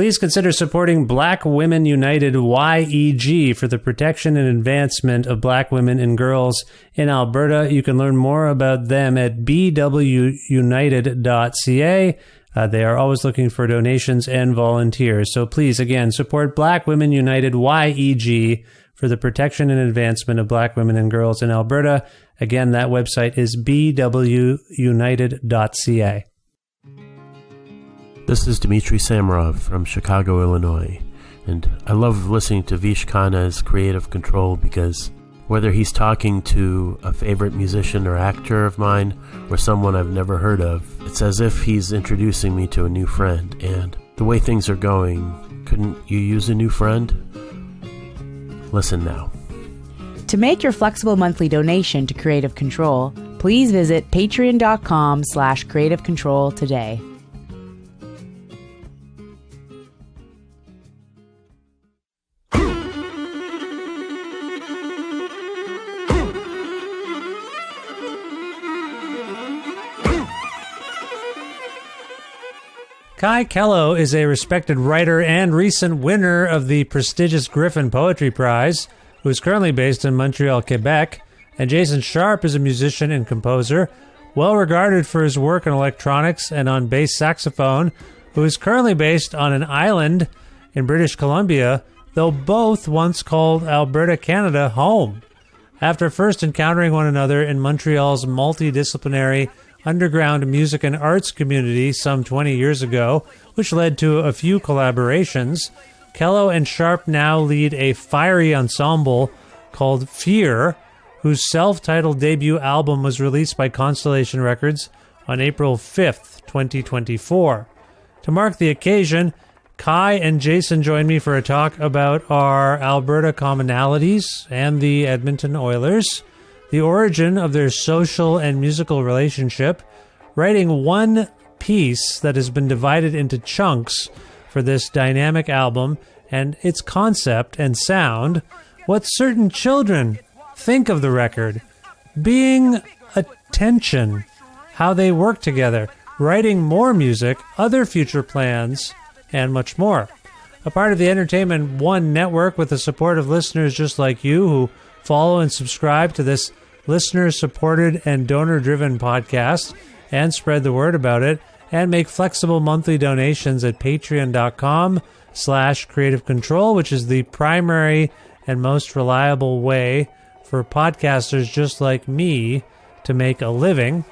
Please consider supporting Black Women United YEG for the protection and advancement of black women and girls in Alberta. You can learn more about them at bwunited.ca. They are always looking for donations and volunteers. So please, again, support Black Women United YEG for the protection and advancement of black women and girls in Alberta. Again, that website is bwunited.ca. This is Dmitry Samarov from Chicago, Illinois, and I love listening to Vish Khanna's Creative Control because whether he's talking to a favorite musician or actor of mine or someone I've never heard of, it's as if he's introducing me to a new friend. And the way things are going, couldn't you use a new friend? Listen now. To make your flexible monthly donation to Creative Control, please visit patreon.com/creativecontrol today. Kaie Kellough is a respected writer and recent winner of the prestigious Griffin Poetry Prize, who is currently based in Montreal, Quebec. And Jason Sharp is a musician and composer, well regarded for his work in electronics and on bass saxophone, who is currently based on an island in British Columbia, though both once called Alberta, Canada, home. After first encountering one another in Montreal's multidisciplinary underground music and arts community some 20 years ago, which led to a few collaborations, Kellough and Sharp now lead a fiery ensemble called FYEAR, whose self-titled debut album was released by Constellation Records on April 5th, 2024. To mark the occasion, Kaie and Jason joined me for a talk about our Alberta commonalities and the Edmonton Oilers, the origin of their social and musical relationship, writing one piece that has been divided into chunks for this dynamic album, and its concept and sound, what certain children think of the record, being a tension, how they work together, writing more music, other future plans, and much more. A part of the Entertainment One network with the support of listeners just like you who follow and subscribe to this listener-supported and donor-driven podcast and spread the word about it, and make flexible monthly donations at patreon.com/creative control, which is the primary and most reliable way for podcasters just like me to make a living.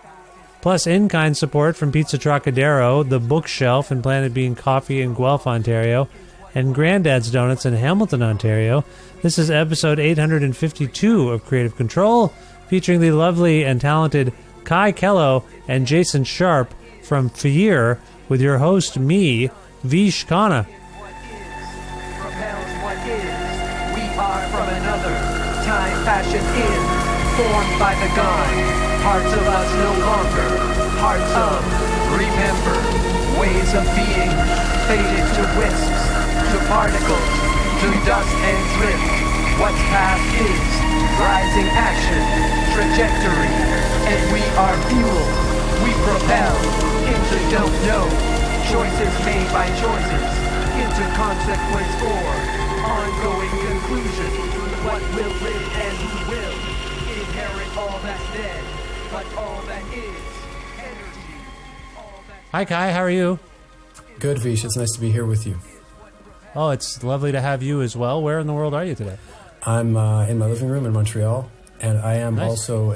Plus in-kind support from Pizza Trocadero, The Bookshelf, and Planet Bean Coffee in Guelph, Ontario, and Granddad's Donuts in Hamilton, Ontario. This is episode 852 of Creative Control, featuring the lovely and talented Kaie Kellough and Jason Sharp from FYEAR, with your host, me, Vish Khanna. What is propels what is. We are from another time, fashion in, formed by the gone. Parts of us no longer, parts of, remember, ways of being, faded to wisps, to particles, to dust and drift. What's past is rising action, trajectory, and we are fuel. We propel into don't know, choices made by choices, into consequence or ongoing conclusion. What will live and who will inherit all that's dead, but all that is energy. All that. Hi, Kaie. How are you? Good, Vish. It's nice to be here with you. Oh, it's lovely to have you as well. Where in the world are you today? I'm in my living room in Montreal, and I am also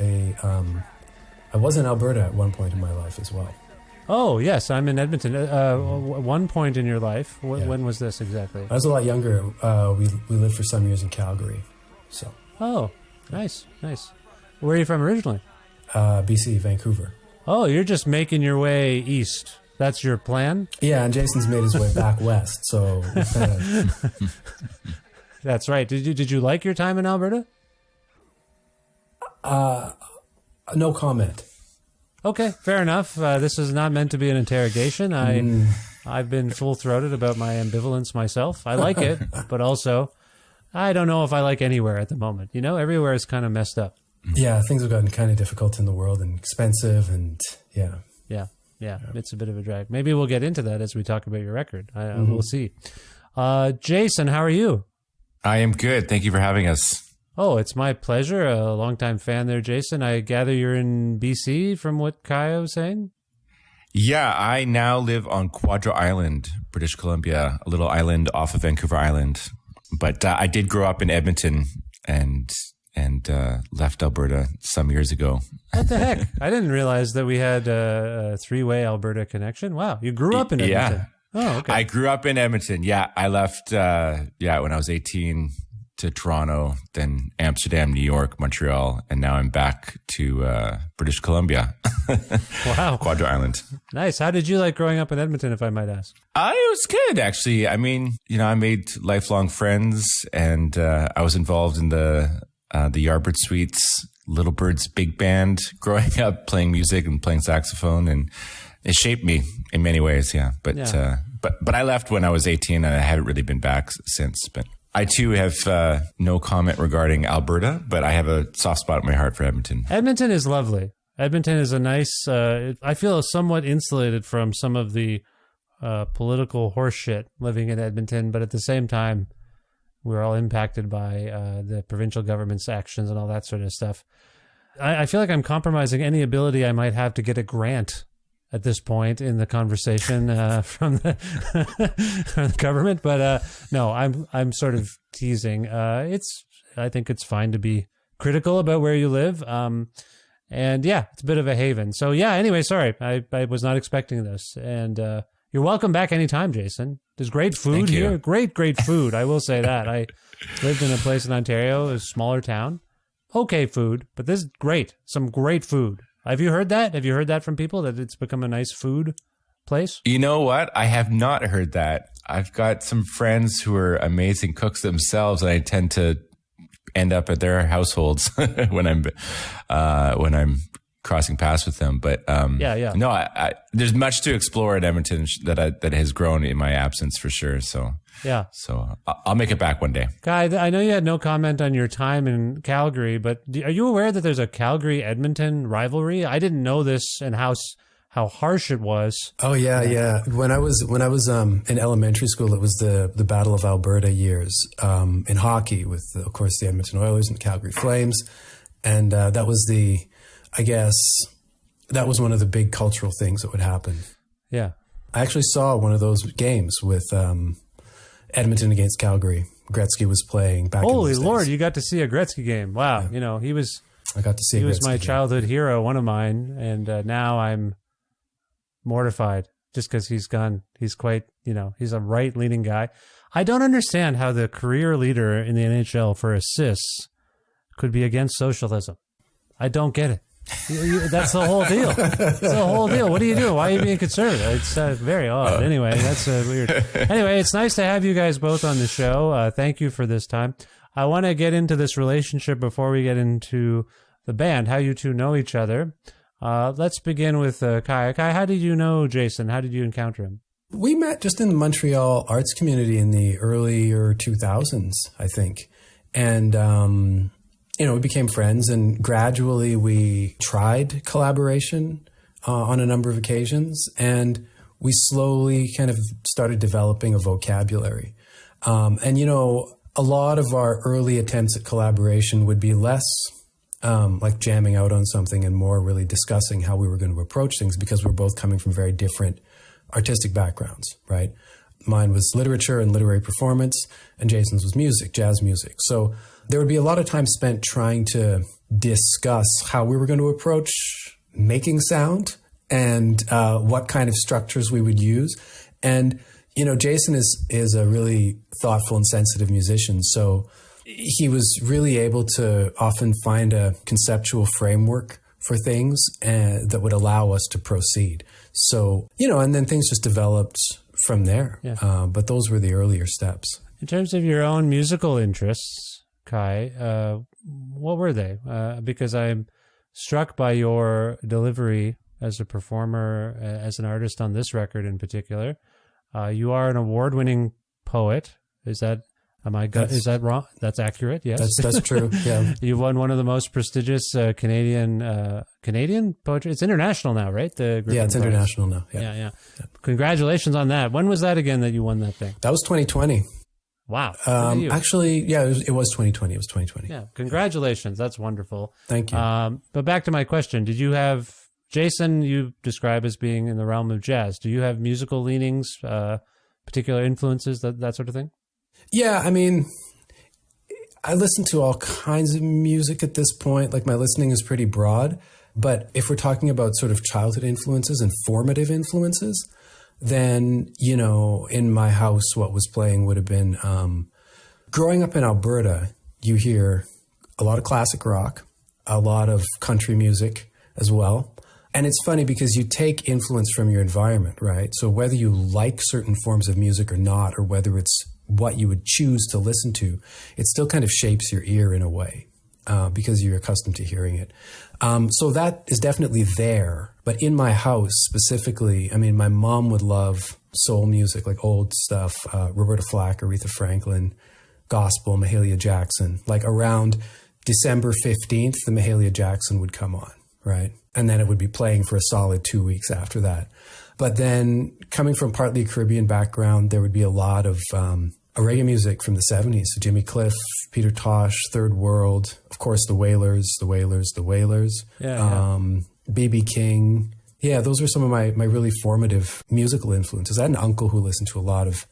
I was in Alberta at one point in my life as well. Oh, yes, I'm in Edmonton. One point in your life. When was this exactly? I was a lot younger. We lived for some years in Calgary. So. Oh, nice. Where are you from originally? BC, Vancouver. Oh, you're just making your way east. That's your plan? Yeah, and Jason's made his way back west, so we kind of... That's right. Did you like your time in Alberta? No comment. Okay, fair enough. This is not meant to be an interrogation. I've been full-throated about my ambivalence myself. I like it, but also I don't know if I like anywhere at the moment. You know, everywhere is kind of messed up. Yeah, things have gotten kind of difficult in the world and expensive, and yeah. Yeah, it's a bit of a drag. Maybe we'll get into that as we talk about your record. We'll see. Jason, how are you? I am good. Thank you for having us. Oh, it's my pleasure. A longtime fan there, Jason. I gather you're in BC from what Kaie was saying? Yeah, I now live on Quadra Island, British Columbia, a little island off of Vancouver Island. But I did grow up in Edmonton and left Alberta some years ago. What the heck? I didn't realize that we had a three-way Alberta connection. Wow, you grew up in Edmonton. Yeah. Oh, okay. I grew up in Edmonton. Yeah, I left when I was 18 to Toronto, then Amsterdam, New York, Montreal, and now I'm back to British Columbia. Wow. Quadra Island. Nice. How did you like growing up in Edmonton, if I might ask? It was good, actually. I mean, I made lifelong friends, and I was involved in the Yardbird Suites, Little Bird's big band growing up, playing music and playing saxophone, and it shaped me in many ways, yeah. But I left when I was 18, and I haven't really been back since. But I too have no comment regarding Alberta, but I have a soft spot in my heart for Edmonton. Edmonton is lovely. Edmonton is a nice. I feel somewhat insulated from some of the political horseshit living in Edmonton, but at the same time, we're all impacted by the provincial government's actions and all that sort of stuff. I feel like I'm compromising any ability I might have to get a grant at this point in the conversation from the, from the government, but no, I'm sort of teasing. I think it's fine to be critical about where you live, and yeah, it's a bit of a haven. So yeah, anyway, sorry, I was not expecting this, and you're welcome back anytime, Jason. There's great food here, great food. I will say that. I lived in a place in Ontario, a smaller town. Okay food, but this is great. Some great food. Have you heard that? Have you heard that from people, that it's become a nice food place? You know what? I have not heard that. I've got some friends who are amazing cooks themselves, and I tend to end up at their households when I'm crossing paths with them. But yeah. No, I there's much to explore at Edmonton that has grown in my absence for sure. So yeah. So I'll make it back one day. Kaie, I know you had no comment on your time in Calgary, but are you aware that there's a Calgary-Edmonton rivalry? I didn't know this, and how harsh it was. Oh yeah. When I was in elementary school, it was the Battle of Alberta years in hockey with, of course, the Edmonton Oilers and the Calgary Flames, and that was that was one of the big cultural things that would happen. Yeah, I actually saw one of those games with Edmonton against Calgary. Gretzky was playing back. Holy in the Lord, States. You got to see a Gretzky game. Wow, Yeah. He was. I got to see. He was my childhood hero, one of mine, and now I'm mortified just because he's gone. He's quite, he's a right-leaning guy. I don't understand how the career leader in the NHL for assists could be against socialism. I don't get it. That's the whole deal. That's the whole deal. What are you doing? Why are you being conservative? It's very odd. Anyway, that's weird. Anyway, it's nice to have you guys both on the show. Thank you for this time. I want to get into this relationship before we get into the band, how you two know each other. Let's begin with Kaie. Kaie, how did you know Jason? How did you encounter him? We met just in the Montreal arts community in the earlier 2000s, I think. And, we became friends, and gradually we tried collaboration on a number of occasions, and we slowly kind of started developing a vocabulary. A lot of our early attempts at collaboration would be less like jamming out on something and more really discussing how we were going to approach things, because we're both coming from very different artistic backgrounds, right? Mine was literature and literary performance, and Jason's was music, jazz music. So there would be a lot of time spent trying to discuss how we were going to approach making sound and what kind of structures we would use. And, Jason is a really thoughtful and sensitive musician. So he was really able to often find a conceptual framework for things that would allow us to proceed. So, and then things just developed from there. Yeah. But those were the earlier steps. In terms of your own musical interests, Kaie, what were they? Because I'm struck by your delivery as a performer, as an artist on this record in particular. You are an award-winning poet. Is that Is that wrong? That's accurate. Yes, that's true. Yeah, you won one of the most prestigious Canadian poetry. It's international now, right? The Griffin it's Prize. international now. Yeah. Congratulations on that. When was that again that you won that thing? That was 2020. Wow. Actually, yeah, it was 2020. It was 2020. Yeah. Congratulations. That's wonderful. Thank you. But back to my question: did you have Jason? You describe as being in the realm of jazz. Do you have musical leanings, particular influences, that sort of thing? Yeah, I mean, I listen to all kinds of music at this point. Like, my listening is pretty broad. But if we're talking about sort of childhood influences and formative influences, then, in my house, what was playing would have been, growing up in Alberta, you hear a lot of classic rock, a lot of country music as well. And it's funny because you take influence from your environment, right? So whether you like certain forms of music or not, or whether it's what you would choose to listen to, it still kind of shapes your ear in a way because you're accustomed to hearing it. So that is definitely there. But in my house specifically, I mean, my mom would love soul music, like old stuff, Roberta Flack, Aretha Franklin, gospel, Mahalia Jackson. Like around December 15th, the Mahalia Jackson would come on, right? And then it would be playing for a solid 2 weeks after that. But then coming from partly a Caribbean background, there would be a lot of reggae music from the 70s. So Jimmy Cliff, Peter Tosh, Third World, of course, the Wailers. Yeah. B.B. King. Yeah, those were some of my really formative musical influences. I had an uncle who listened to a lot of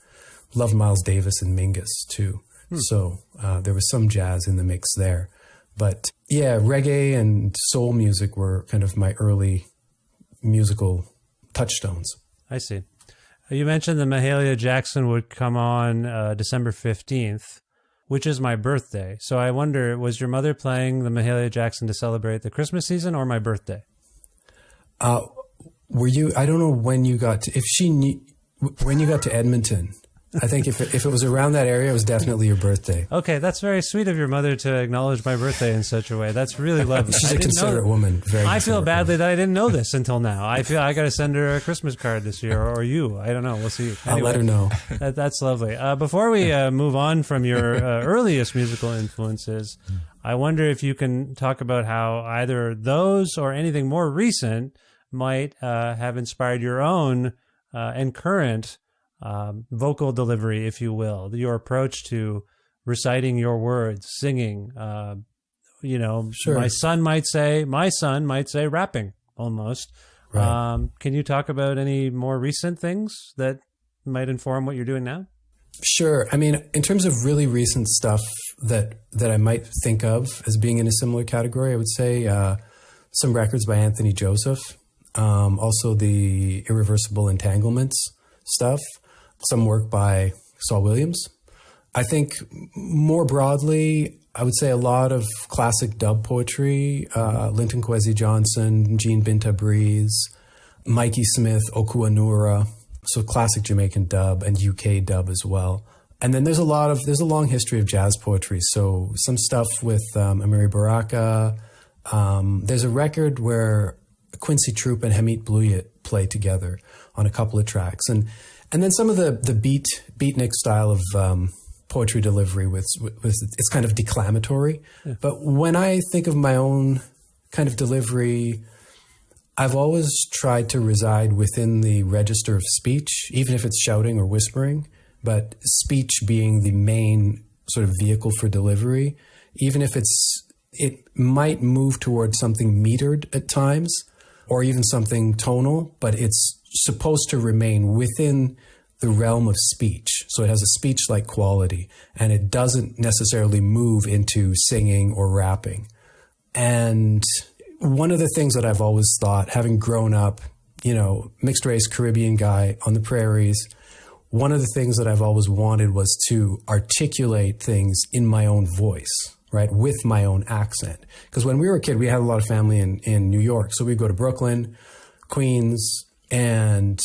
loved Miles Davis and Mingus too. So there was some jazz in the mix there. But yeah, reggae and soul music were kind of my early musical touchstones. I see. You mentioned the Mahalia Jackson would come on December 15th, which is my birthday. So I wonder, was your mother playing the Mahalia Jackson to celebrate the Christmas season or my birthday? Were you, I don't know when you got to, when you got to Edmonton. I think if it was around that area, it was definitely your birthday. Okay, that's very sweet of your mother to acknowledge my birthday in such a way. That's really lovely. She's a considerate woman. I feel badly that I didn't know this until now. I feel I got to send her a Christmas card this year, or you. I don't know. We'll see. Anyway, I'll let her know. That's lovely. Before we move on from your earliest musical influences, I wonder if you can talk about how either those or anything more recent might have inspired your own and current vocal delivery, if you will, your approach to reciting your words, singing. Sure. My son might say rapping almost. Right. Can you talk about any more recent things that might inform what you're doing now? Sure. I mean, in terms of really recent stuff that I might think of as being in a similar category, I would say some records by Anthony Joseph, also the Irreversible Entanglements stuff, some work by Saul Williams. I think more broadly, I would say a lot of classic dub poetry, Linton Kwesi Johnson, Jean Binta Breeze, Mikey Smith, Okuanura, so classic Jamaican dub and UK dub as well. And then there's a long history of jazz poetry. So some stuff with Amiri Baraka. There's a record where Quincy Troop and Hamid Bluyat play together on a couple of tracks. And then some of the beatnik style of poetry delivery with it's kind of declamatory. Yeah. But when I think of my own kind of delivery, I've always tried to reside within the register of speech, even if it's shouting or whispering, but speech being the main sort of vehicle for delivery, even if it might move towards something metered at times or even something tonal, but it's supposed to remain within the realm of speech. So it has a speech-like quality, and it doesn't necessarily move into singing or rapping. And one of the things that I've always thought, having grown up, mixed race Caribbean guy on the prairies, one of the things that I've always wanted was to articulate things in my own voice, right, with my own accent. Because when we were a kid, we had a lot of family in New York. So we'd go to Brooklyn, Queens, and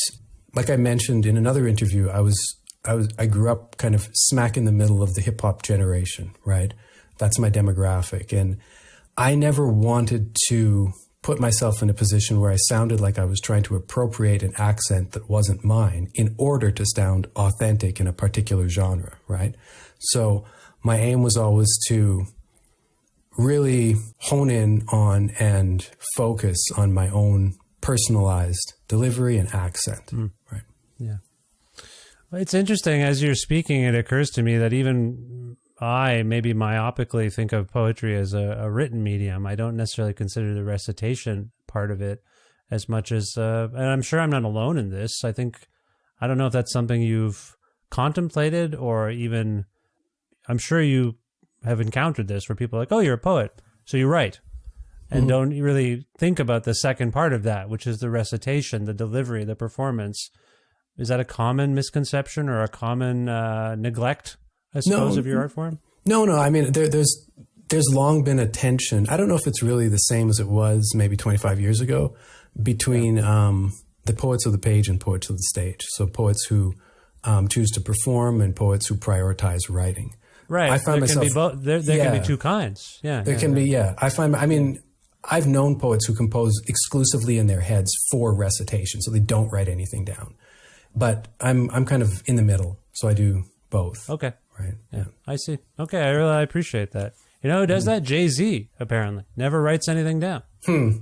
like I mentioned in another interview, I grew up kind of smack in the middle of the hip hop generation, right? That's my demographic. And I never wanted to put myself in a position where I sounded like I was trying to appropriate an accent that wasn't mine in order to sound authentic in a particular genre, right? So my aim was always to really hone in on and focus on my own personalized delivery and accent, right? Yeah. Well, it's interesting, as you're speaking, it occurs to me that even I maybe myopically think of poetry as a written medium. I don't necessarily consider the recitation part of it as much as, and I'm sure I'm not alone in this. I don't know if that's something you've contemplated, or even, I'm sure you have encountered this where people are like, oh, you're a poet, so you write, and don't really think about the second part of that, which is the recitation, the delivery, the performance. Is that a common misconception or a common neglect, I suppose, of your art form? No. I mean, there's long been a tension. I don't know if it's really the same as it was maybe 25 years ago between the poets of the page and poets of the stage. So poets who choose to perform and poets who prioritize writing. Right. I find myself, there can be two kinds. Yeah. There can be. I've known poets who compose exclusively in their heads for recitation, so they don't write anything down. But I'm kind of in the middle, so I do both. Okay. Right. Yeah. I see. Okay. I appreciate that. You know who does that? Jay-Z, apparently. Never writes anything down.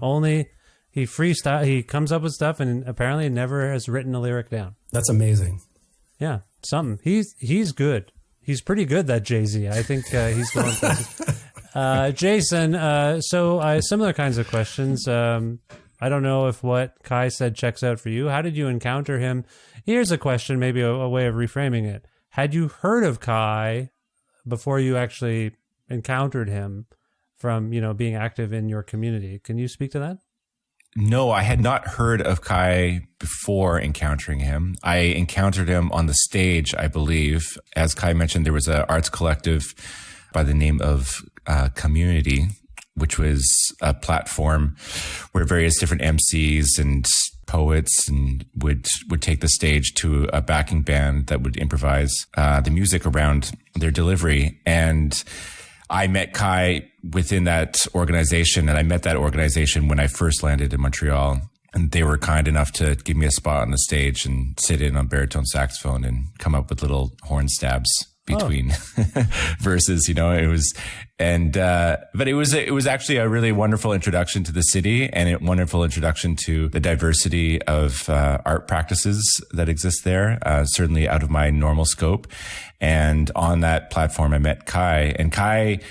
Only he freestyle. He comes up with stuff and apparently never has written a lyric down. That's amazing. Yeah. Something. He's good. He's pretty good, that Jay-Z. I think he's going places. Jason, so similar kinds of questions. I don't know if what Kaie said checks out for you. How did you encounter him? Here's a question, maybe a way of reframing it. Had you heard of Kaie before you actually encountered him from, being active in your community? Can you speak to that? No, I had not heard of Kaie before encountering him. I encountered him on the stage, I believe. As Kaie mentioned, there was an arts collective by the name of Community, which was a platform where various different MCs and poets and would take the stage to a backing band that would improvise the music around their delivery. And I met Kaie within that organization, and I met that organization when I first landed in Montreal. And they were kind enough to give me a spot on the stage and sit in on baritone saxophone and come up with little horn stabs between verses, it was, but it was actually a really wonderful introduction to the city and a wonderful introduction to the diversity of art practices that exist there, certainly out of my normal scope. And on that platform, I met Kaie, and Kaie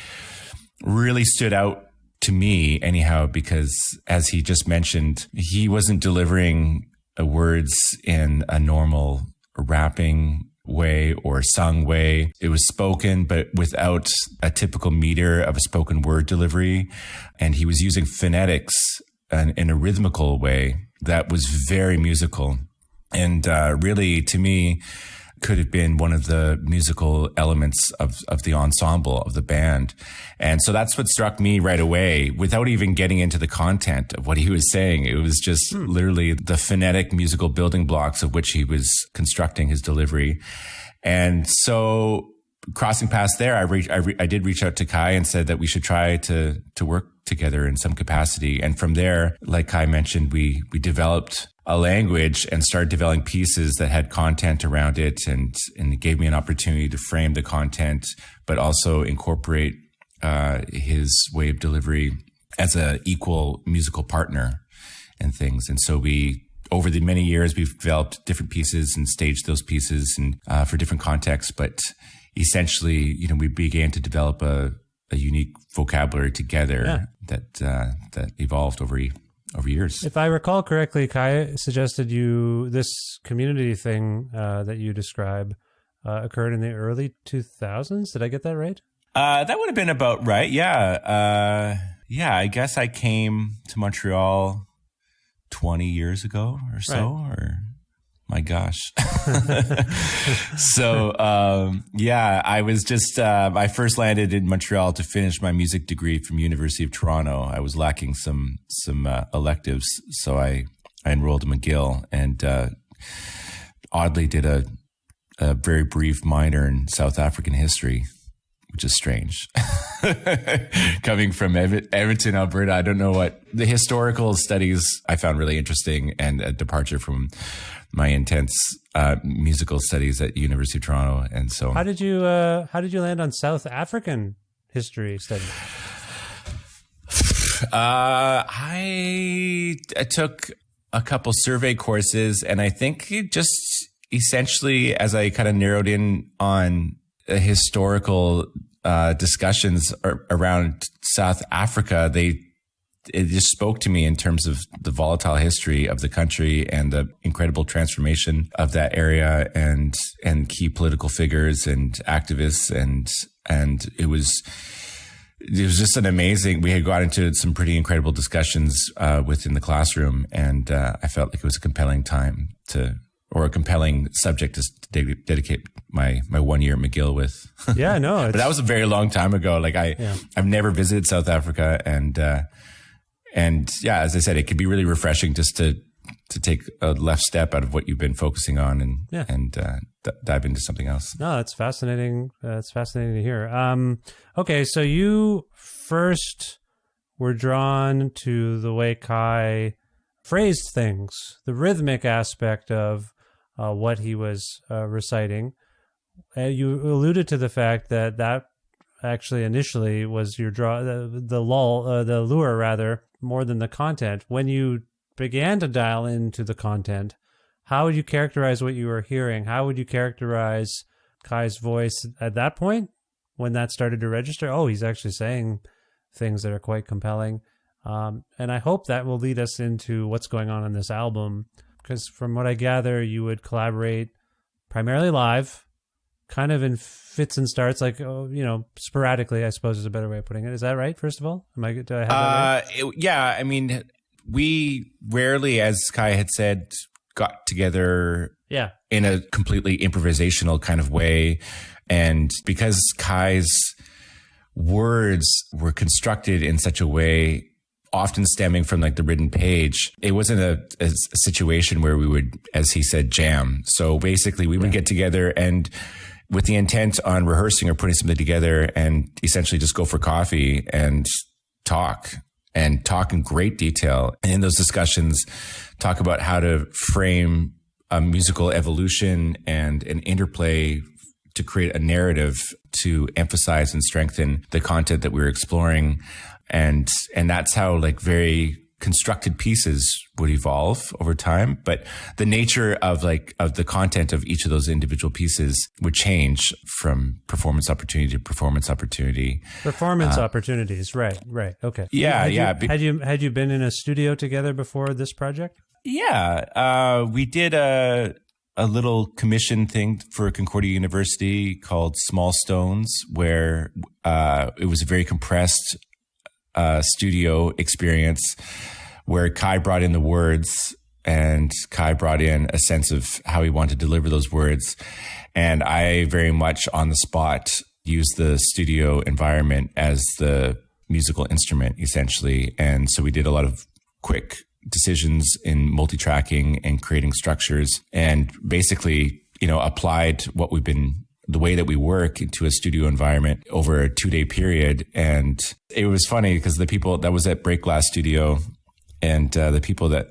really stood out to me anyhow, because as he just mentioned, he wasn't delivering words in a normal rapping way or sung way. It was spoken, but without a typical meter of a spoken word delivery. And he was using phonetics in a rhythmical way that was very musical. And really, to me, could have been one of the musical elements of the ensemble of the band. And so that's what struck me right away without even getting into the content of what he was saying. It was just literally the phonetic musical building blocks of which he was constructing his delivery. And so crossing paths there, I did reach out to Kaie and said that we should try to work together in some capacity. And from there, like Kaie mentioned, we developed a language and started developing pieces that had content around it, and it gave me an opportunity to frame the content, but also incorporate his way of delivery as a equal musical partner and things. And so over the many years, we've developed different pieces and staged those pieces and for different contexts. But essentially, we began to develop a unique vocabulary together that evolved over years. If I recall correctly, Kaie suggested this community thing that you describe occurred in the early 2000s. Did I get that right? That would have been about right. Yeah. I guess I came to Montreal 20 years ago or so, or my gosh. So, I was just, I first landed in Montreal to finish my music degree from University of Toronto. I was lacking some electives. So I enrolled in McGill and, oddly did a very brief minor in South African history, which is strange. coming from Edmonton, Alberta. I don't know what the historical studies I found really interesting, and a departure from my intense musical studies at University of Toronto. And so, how did you land on South African history studies? I took a couple survey courses, and I think it just essentially, as I kind of narrowed in on historical discussions around South Africa, it just spoke to me in terms of the volatile history of the country and the incredible transformation of that area, and key political figures and activists, and it was just an amazing. We had got into some pretty incredible discussions within the classroom, and I felt like it was a compelling time or a compelling subject to dedicate my 1 year at McGill with. Yeah, no, but that was a very long time ago. Like I've never visited South Africa, and yeah, as I said, it could be really refreshing just to take a left step out of what you've been focusing on and dive into something else. No, that's fascinating. That's fascinating to hear. Okay, so you first were drawn to the way Kaie phrased things, the rhythmic aspect of what he was reciting. You alluded to the fact that actually initially was your the lure rather, more than the content. When you began to dial into the content, how would you characterize what you were hearing? How would you characterize Kaie's voice at that point when that started to register? Oh, he's actually saying things that are quite compelling. And I hope that will lead us into what's going on in this album, because from what I gather, you would collaborate primarily live, kind of in fits and starts, like, sporadically, I suppose is a better way of putting it. Is that right, first of all? Do I have that right? Yeah, I mean, we rarely, as Kaie had said, got together in a completely improvisational kind of way. And because Kaie's words were constructed in such a way, often stemming from like the written page, it wasn't a situation where we would, as he said, jam. So basically we would get together and with the intent on rehearsing or putting something together, and essentially just go for coffee and talk in great detail. And in those discussions, talk about how to frame a musical evolution and an interplay to create a narrative to emphasize and strengthen the content that we were exploring. And that's how like very constructed pieces would evolve over time. But the nature of the content of each of those individual pieces would change from performance opportunity to performance opportunity. Performance opportunities. Right. Okay. Yeah. Had you been in a studio together before this project? Yeah. We did a little commission thing for Concordia University called Small Stones, where it was a very compressed studio experience where Kaie brought in the words and Kaie brought in a sense of how he wanted to deliver those words. And I very much on the spot used the studio environment as the musical instrument, essentially. And so we did a lot of quick decisions in multi-tracking and creating structures, and basically, applied the way that we work into a studio environment over a 2-day period. And it was funny because the people that was at Break Glass Studio and the people that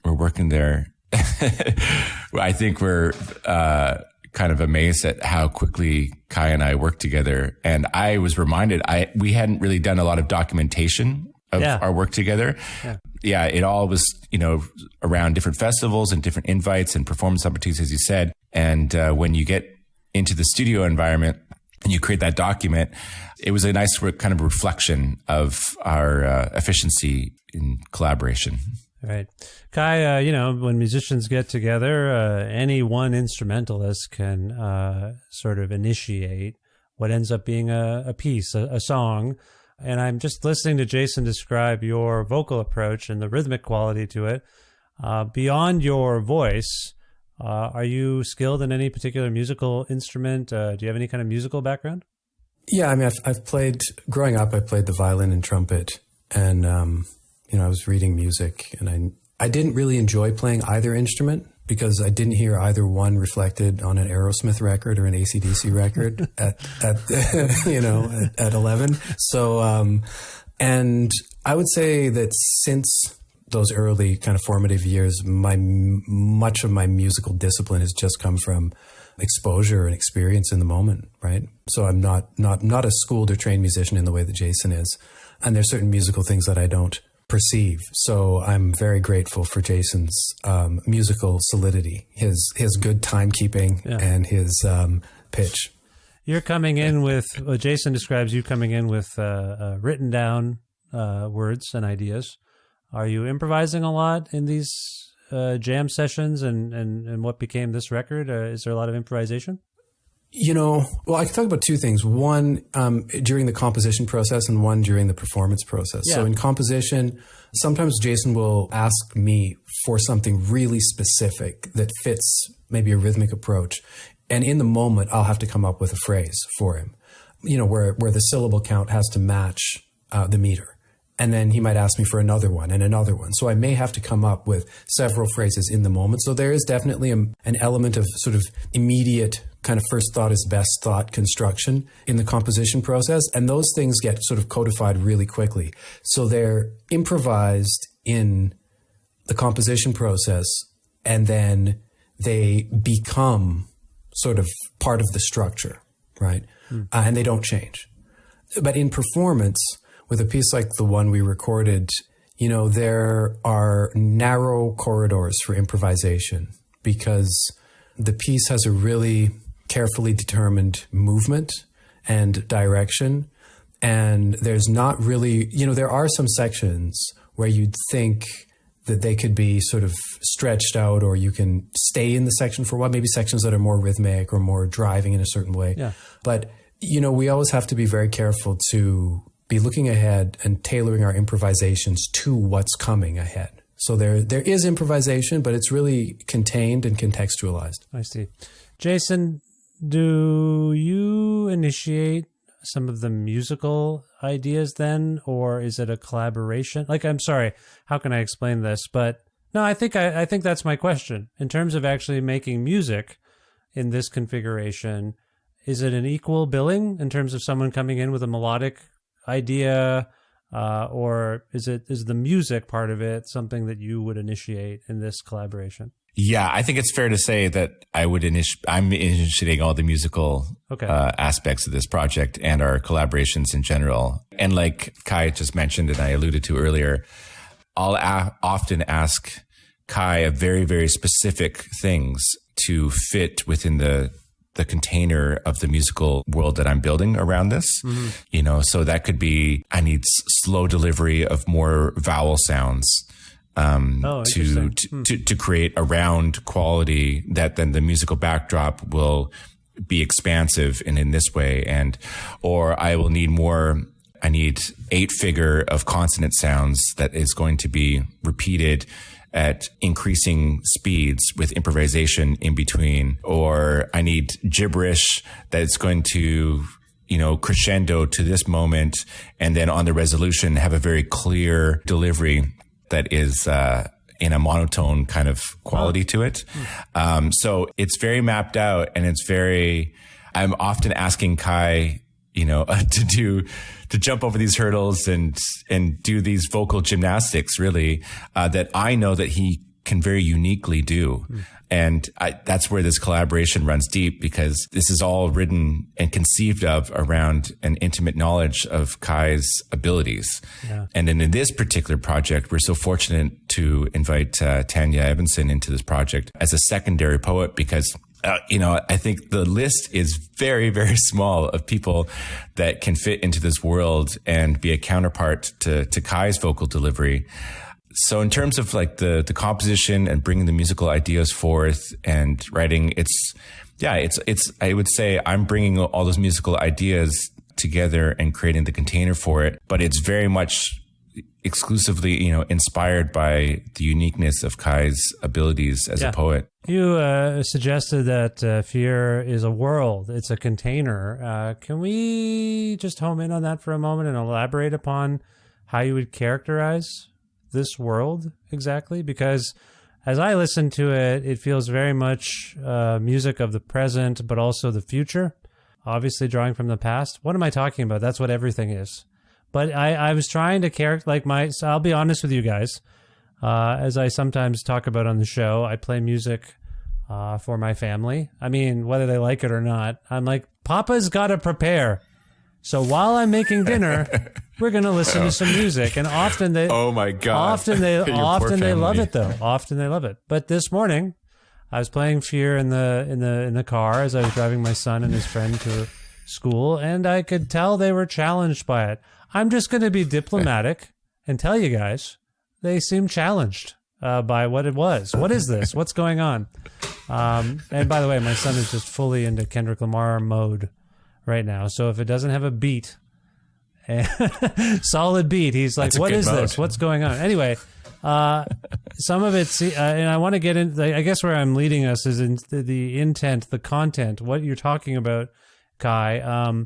were working there, I think were kind of amazed at how quickly Kaie and I worked together. And I was reminded, we hadn't really done a lot of documentation of our work together. Yeah, it all was, around different festivals and different invites and performance opportunities, as you said. And when you get into the studio environment and you create that document, it was a nice kind of reflection of our efficiency in collaboration. Right. Kaie, when musicians get together, any one instrumentalist can sort of initiate what ends up being a piece, a song. And I'm just listening to Jason describe your vocal approach and the rhythmic quality to it. Beyond your voice, are you skilled in any particular musical instrument? Do you have any kind of musical background? Yeah, I mean, I've played, growing up, I played the violin and trumpet. And, I was reading music, and I didn't really enjoy playing either instrument. because I didn't hear either one reflected on an Aerosmith record or an AC/DC record at 11. So, and I would say that since those early kind of formative years, much of my musical discipline has just come from exposure and experience in the moment, right? So I'm not a schooled or trained musician in the way that Jason is. And there's certain musical things that I don't perceive. So I'm very grateful for Jason's musical solidity, his good timekeeping and his pitch. You're coming in with, Jason describes you coming in with written down words and ideas. Are you improvising a lot in these jam sessions and what became this record? Is there a lot of improvisation? Well, I can talk about two things. One, during the composition process and one during the performance process. Yeah. So in composition, sometimes Jason will ask me for something really specific that fits maybe a rhythmic approach. And in the moment, I'll have to come up with a phrase for him, where the syllable count has to match the meter. And then he might ask me for another one and another one. So I may have to come up with several phrases in the moment. So there is definitely an element of sort of immediate kind of first thought is best thought construction in the composition process. And those things get sort of codified really quickly. So they're improvised in the composition process, and then they become sort of part of the structure, right? And they don't change. But in performance, with a piece like the one we recorded, there are narrow corridors for improvisation because the piece has a really carefully determined movement and direction. And there's not really, there are some sections where you'd think that they could be sort of stretched out, or you can stay in the section for a while, maybe sections that are more rhythmic or more driving in a certain way. Yeah. But, we always have to be very careful to be looking ahead and tailoring our improvisations to what's coming ahead. So there is improvisation, but it's really contained and contextualized. I see. Jason, do you initiate some of the musical ideas then, or is it a collaboration? I'm sorry, how can I explain this? But no, I think that's my question. In terms of actually making music in this configuration, is it an equal billing in terms of someone coming in with a melodic idea, or is the music part of it something that you would initiate in this collaboration? Yeah, I think it's fair to say that I'm initiating all the musical aspects of this project and our collaborations in general. And like Kaie just mentioned, and I alluded to earlier, I'll often ask Kaie very, very specific things to fit within the container of the musical world that I'm building around this. So that could be, I need slow delivery of more vowel sounds to create a round quality that then the musical backdrop will be expansive and in this way. Or I need 8-figure of consonant sounds that is going to be repeated at increasing speeds with improvisation in between. Or I need gibberish that's going to, crescendo to this moment, and then on the resolution have a very clear delivery that is in a monotone kind of quality to it. So it's very mapped out, and I'm often asking Kaie, to jump over these hurdles and do these vocal gymnastics, really, that I know that he can very uniquely do. And that's where this collaboration runs deep, because this is all written and conceived of around an intimate knowledge of Kaie's abilities. Yeah. And then in this particular project, we're so fortunate to invite Tanya Evanson into this project as a secondary poet, because I think the list is very, very small of people that can fit into this world and be a counterpart to Kaie's vocal delivery. So in terms of the composition and bringing the musical ideas forth and writing, I would say I'm bringing all those musical ideas together and creating the container for it, but it's very much exclusively, inspired by the uniqueness of Kaie's abilities as a poet. You suggested that FYEAR is a world. It's a container. Can we just home in on that for a moment and elaborate upon how you would characterize this world exactly? Because as I listen to it, it feels very much music of the present, but also the future, obviously drawing from the past. What am I talking about? That's what everything is. But I was trying to so I'll be honest with you guys. As I sometimes talk about on the show, I play music for my family. I mean, whether they like it or not, I'm like, Papa's got to prepare. So while I'm making dinner, we're going to listen to some music. And often they, oh my God. Often they love it though. Often they love it. But this morning I was playing FYEAR in the car as I was driving my son and his friend to school. And I could tell they were challenged by it. I'm just going to be diplomatic and tell you guys, they seem challenged by what it was. What is this? What's going on? And by the way, my son is just fully into Kendrick Lamar mode right now. So if it doesn't have a beat, solid beat, he's like, what is this? What's going on? Anyway, some of it's, and I want to get into, I guess where I'm leading us is in the intent, the content, what you're talking about, Kai.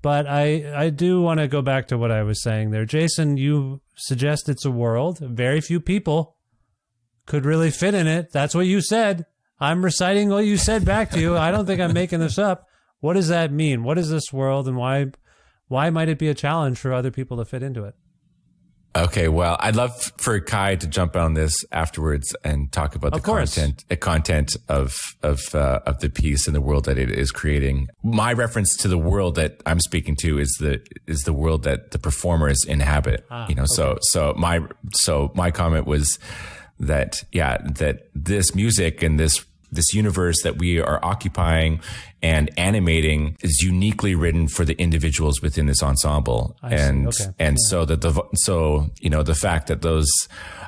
But I do want to go back to what I was saying there. Jason, you suggest it's a world. Very few people could really fit in it. That's what you said. I'm reciting what you said back to you. I don't think I'm making this up. What does that mean? What is this world, and why might it be a challenge for other people to fit into it? Okay, well, I'd love for Kai to jump on this afterwards and talk about the content of the piece and the world that it is creating. My reference to the world that I'm speaking to is the world that the performers inhabit. So my comment was that this music and this universe that we are occupying and animating is uniquely written for the individuals within this ensemble. So the fact that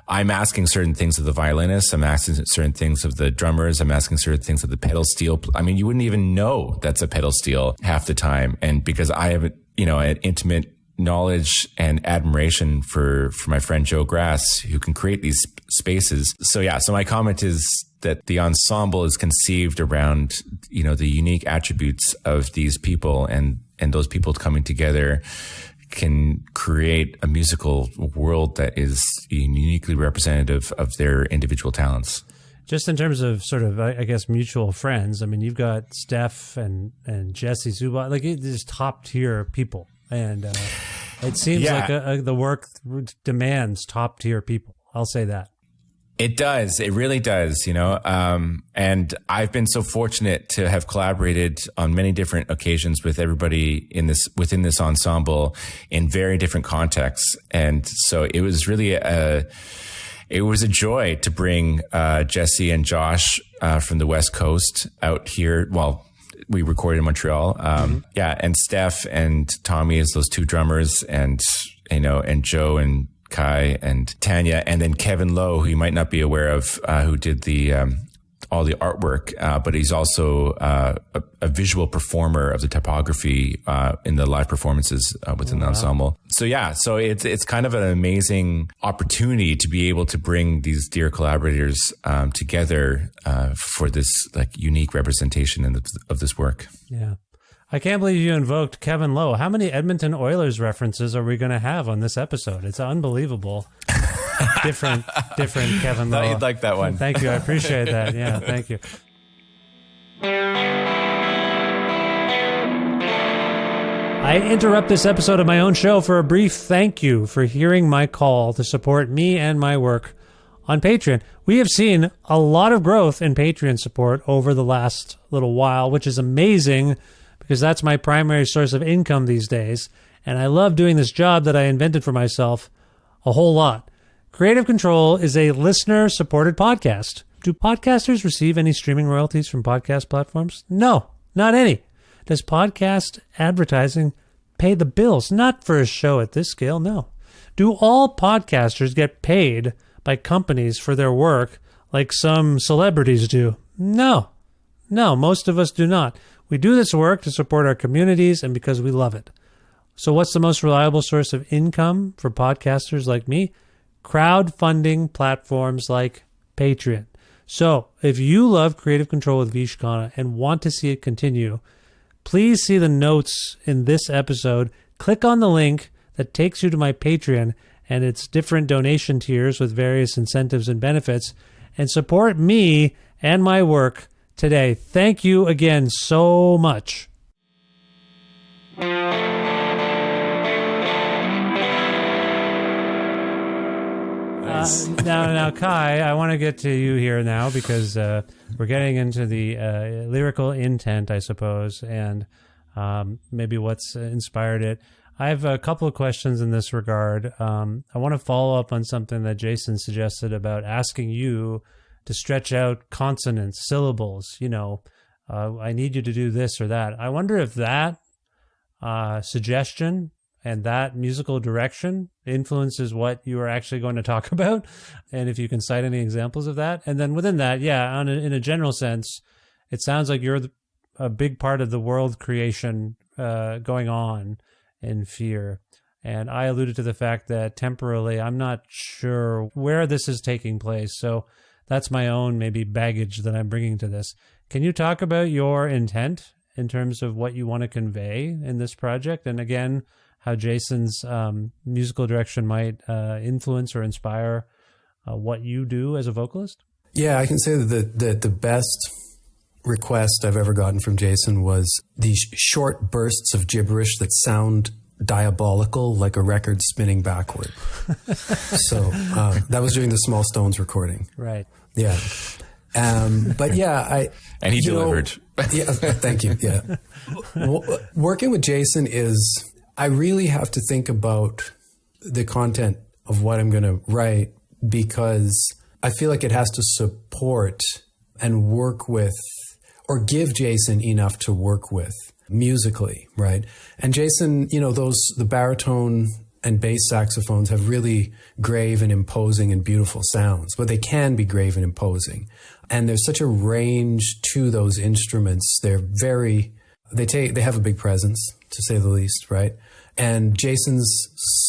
I'm asking certain things of the violinists, I'm asking certain things of the drummers, I'm asking certain things of the pedal steel. I mean, you wouldn't even know that's a pedal steel half the time. And because I have, an intimate knowledge and admiration for my friend Joe Grass, who can create these spaces. So my comment is that the ensemble is conceived around, the unique attributes of these people, and those people coming together can create a musical world that is uniquely representative of their individual talents. Just in terms of sort of, I guess, mutual friends, I mean, you've got Steph and Jesse Zuba, like these top tier people. And it seems like the work demands top tier people. I'll say that. It does. It really does, and I've been so fortunate to have collaborated on many different occasions with everybody within this ensemble in very different contexts. And so it was really a joy to bring Jesse and Josh from the West Coast out here. Well, we recorded in Montreal. And Steph and Tommy as those two drummers, and and Joe and Kai and Tanya, and then Kevin Lowe, who you might not be aware of, who did the all the artwork, but he's also a visual performer of the typography in the live performances within the ensemble. So it's kind of an amazing opportunity to be able to bring these dear collaborators together for this unique representation of this work. Yeah. I can't believe you invoked Kevin Lowe. How many Edmonton Oilers references are we going to have on this episode? It's unbelievable. different Kevin Lowe. Thought you'd like that one. Thank you. I appreciate that. Yeah, thank you. I interrupt this episode of my own show for a brief thank you for hearing my call to support me and my work on Patreon. We have seen a lot of growth in Patreon support over the last little while, which is amazing, because that's my primary source of income these days. And I love doing this job that I invented for myself a whole lot. Creative Control is a listener-supported podcast. Do podcasters receive any streaming royalties from podcast platforms? No, not any. Does podcast advertising pay the bills? Not for a show at this scale, no. Do all podcasters get paid by companies for their work like some celebrities do? No, most of us do not. We do this work to support our communities and because we love it. So what's the most reliable source of income for podcasters like me? Crowdfunding platforms like Patreon. So if you love Creative Control with Vish Khanna and want to see it continue, please see the notes in this episode. Click on the link that takes you to my Patreon and its different donation tiers with various incentives and benefits. and support me and my work today. Thank you again so much. Now, Kaie, I want to get to you here now because we're getting into the lyrical intent, I suppose, and maybe what's inspired it. I have a couple of questions in this regard. I want to follow up on something that Jason suggested about asking you to stretch out consonants, syllables. I need you to do this or that. I wonder if that suggestion and that musical direction influences what you are actually going to talk about, and if you can cite any examples of that. And then within that, in a general sense, it sounds like you're a big part of the world creation going on in FYEAR. And I alluded to the fact that temporarily, I'm not sure where this is taking place. So that's my own maybe baggage that I'm bringing to this. Can you talk about your intent in terms of what you want to convey in this project? And again, how Jason's musical direction might influence or inspire what you do as a vocalist? Yeah, I can say that the best request I've ever gotten from Jason was these short bursts of gibberish that sound diabolical, like a record spinning backward. So that was during the Small Stones recording. Right. Yeah. But yeah, and he delivered. Yeah, thank you. Yeah. Working with Jason is, I really have to think about the content of what I'm going to write, because I feel like it has to support and work with, or give Jason enough to work with musically, right? And Jason, the baritone and bass saxophones have really grave and imposing and beautiful sounds, but they can be grave and imposing. And there's such a range to those instruments. They have a big presence, to say the least, right? And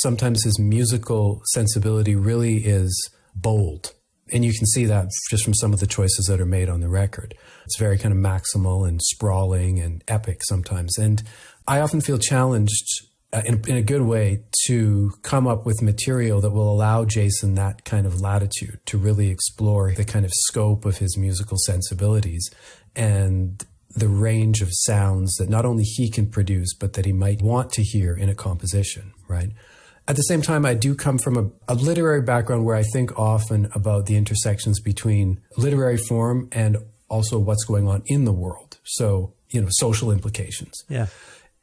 sometimes his musical sensibility really is bold. And you can see that just from some of the choices that are made on the record. It's very kind of maximal and sprawling and epic sometimes. And I often feel challenged in a good way to come up with material that will allow Jason that kind of latitude to really explore the kind of scope of his musical sensibilities and the range of sounds that not only he can produce, but that he might want to hear in a composition, right? At the same time, I do come from a literary background where I think often about the intersections between literary form and also what's going on in the world. So, social implications. Yeah.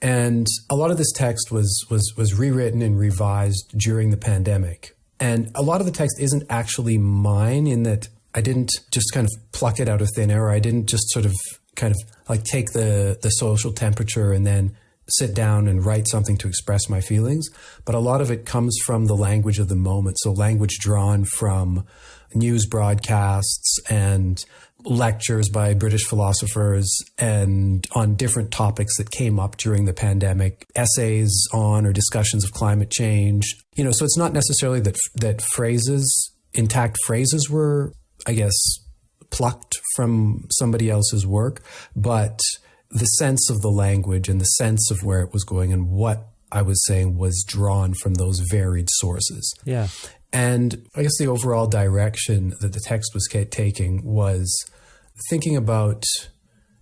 And a lot of this text was rewritten and revised during the pandemic. And a lot of the text isn't actually mine, in that I didn't just kind of pluck it out of thin air. I didn't just sort of kind of like take the social temperature and then sit down and write something to express my feelings. But a lot of it comes from the language of the moment. So language drawn from news broadcasts and lectures by British philosophers and on different topics that came up during the pandemic, essays on or discussions of climate change. So it's not necessarily that intact phrases were, I guess, plucked from somebody else's work, but the sense of the language and the sense of where it was going and what I was saying was drawn from those varied sources. Yeah. And I guess the overall direction that the text was taking was thinking about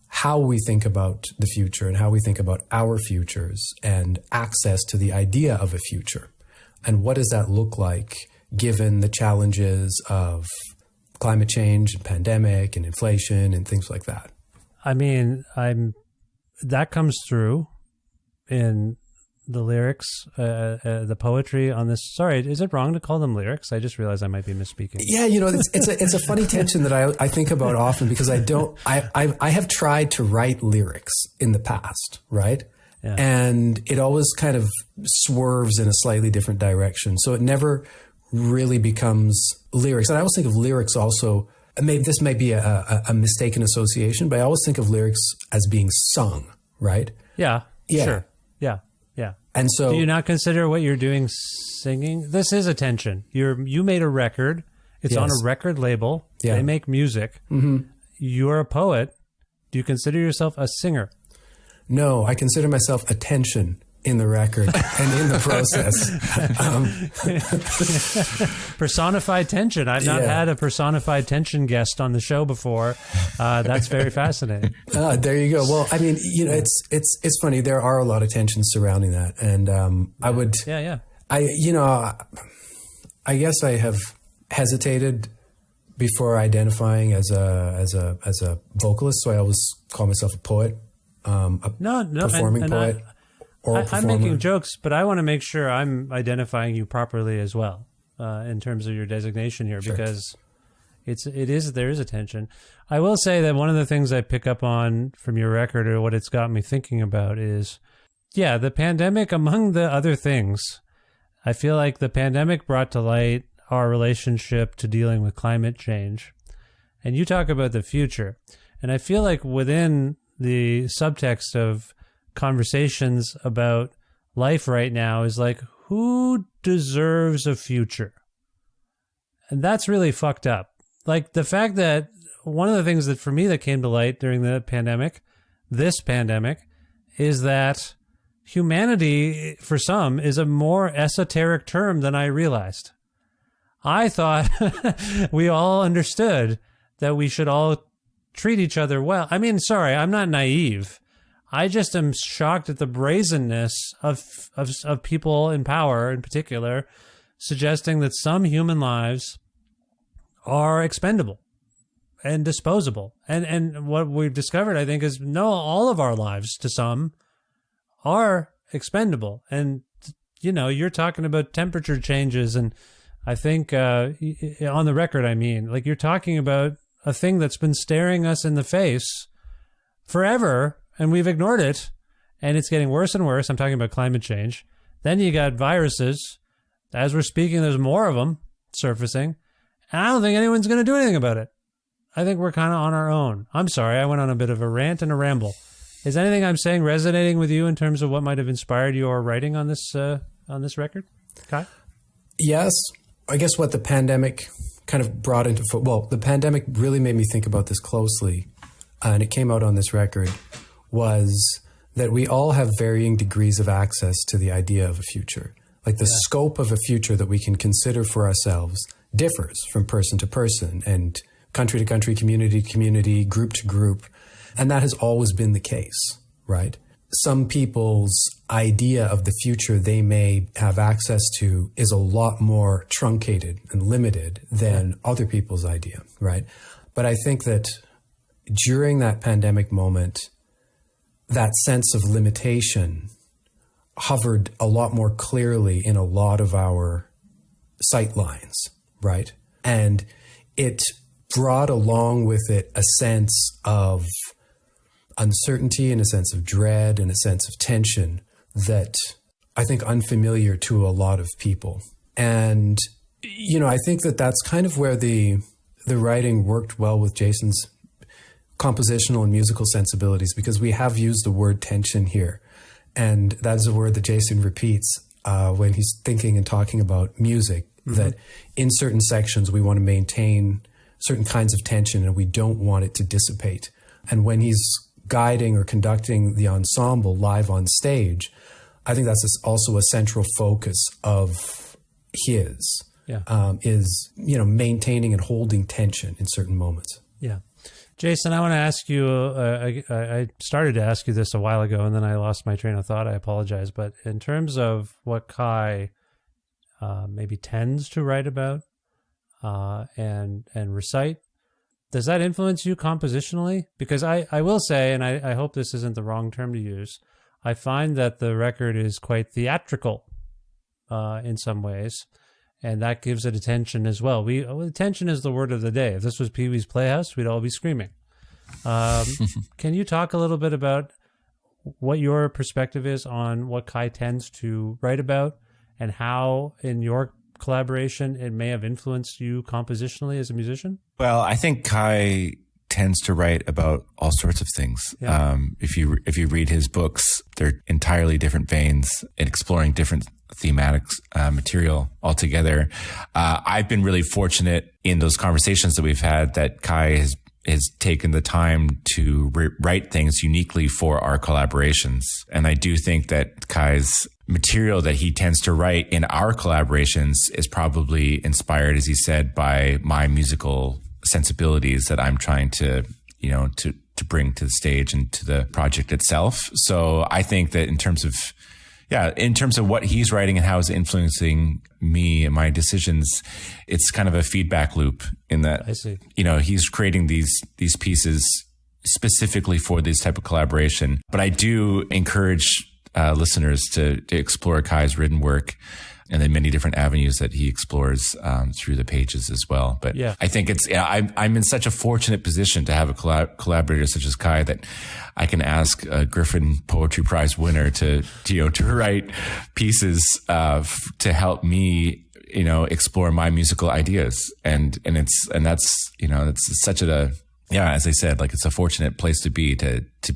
how we think about the future and how we think about our futures and access to the idea of a future. And what does that look like given the challenges of climate change and pandemic and inflation and things like that? I mean, that comes through in the lyrics, the poetry on this. Sorry, is it wrong to call them lyrics? I just realized I might be misspeaking. Yeah, it's a funny tension that I think about often, because I have tried to write lyrics in the past, right? Yeah. And it always kind of swerves in a slightly different direction. So it never really becomes lyrics. And I always think of lyrics also, this may be a mistaken association, but I always think of lyrics as being sung, right? Yeah. Sure. Yeah. And so, do you not consider what you're doing singing? This is a tension. You made a record. It's on a record label. Yeah. They make music. Mm-hmm. You're a poet. Do you consider yourself a singer? No, I consider myself a tension in the record and in the process. Personified tension. I've not had a personified tension guest on the show before. That's very fascinating. There you go. Well, I mean, you know, it's funny. There are a lot of tensions surrounding that, and I would, I guess I have hesitated before identifying as a vocalist. So I always call myself a poet, performing poet. I'm making jokes, but I want to make sure I'm identifying you properly as well in terms of your designation here, because there is a tension. I will say that one of the things I pick up on from your record, or what it's got me thinking about, is the pandemic. Among the other things, I feel like the pandemic brought to light our relationship to dealing with climate change, and you talk about the future, and I feel like within the subtext of conversations about life right now is like, who deserves a future? And that's really fucked up. Like the fact that one of the things that for me that came to light during the pandemic, this pandemic, is that humanity for some is a more esoteric term than I realized. I thought we all understood that we should all treat each other well. I mean, sorry, I'm not naive. I just am shocked at the brazenness of people in power, in particular, suggesting that some human lives are expendable and disposable. And what we've discovered, I think, is no, all of our lives, to some, are expendable. And, you know, you're talking about temperature changes, and I think on the record, I mean, like, you're talking about a thing that's been staring us in the face forever, and we've ignored it, and it's getting worse and worse. I'm talking about climate change. Then you got viruses. As we're speaking, there's more of them surfacing, and I don't think anyone's going to do anything about it. I think we're kind of on our own. I'm sorry, I went on a bit of a rant and a ramble. Is anything I'm saying resonating with you in terms of what might have inspired your writing on this record, Kai? Yes. I guess what the pandemic kind of brought into the pandemic really made me think about this closely, and it came out on this record, was that we all have varying degrees of access to the idea of a future. Like the scope of a future that we can consider for ourselves differs from person to person and country to country, community to community, group to group. And that has always been the case, right? Some people's idea of the future they may have access to is a lot more truncated and limited than other people's idea, right? But I think that during that pandemic moment, that sense of limitation hovered a lot more clearly in a lot of our sight lines, right? And it brought along with it a sense of uncertainty and a sense of dread and a sense of tension that I think unfamiliar to a lot of people. And, you know, I think that that's kind of where the writing worked well with Jason's compositional and musical sensibilities, because we have used the word tension here. And that is a word that Jason repeats when he's thinking and talking about music, that in certain sections we want to maintain certain kinds of tension and we don't want it to dissipate. And when he's guiding or conducting the ensemble live on stage, I think that's also a central focus of his, is, you know, maintaining and holding tension in certain moments. Yeah. Jason, I want to ask you, I started to ask you this a while ago and then I lost my train of thought. I apologize. But in terms of what Kai maybe tends to write about and recite, does that influence you compositionally? Because I will say, and I hope this isn't the wrong term to use, I find that the record is quite theatrical in some ways. And that gives it attention as well. Attention is the word of the day. If this was Pee-wee's Playhouse, we'd all be screaming. Can you talk a little bit about what your perspective is on what Kai tends to write about and how, in your collaboration, it may have influenced you compositionally as a musician? Well, I think Kai tends to write about all sorts of things. Yeah. If you read his books, they're entirely different veins in exploring different thematic material altogether. I've been really fortunate in those conversations that we've had that Kai has taken the time to write things uniquely for our collaborations. And I do think that Kaie's material that he tends to write in our collaborations is probably inspired, as he said, by my musical sensibilities that I'm trying to, to bring to the stage and to the project itself. So I think that in terms of what he's writing and how it's influencing me and my decisions, it's kind of a feedback loop in that, I see. He's creating these pieces specifically for this type of collaboration. But I do encourage listeners to explore Kaie's written work and the many different avenues that he explores through the pages as well. But yeah. I think I'm in such a fortunate position to have a collaborator such as Kaie that I can ask a Griffin Poetry Prize winner to write pieces to help me, explore my musical ideas. And that's such as I said, like, it's a fortunate place to be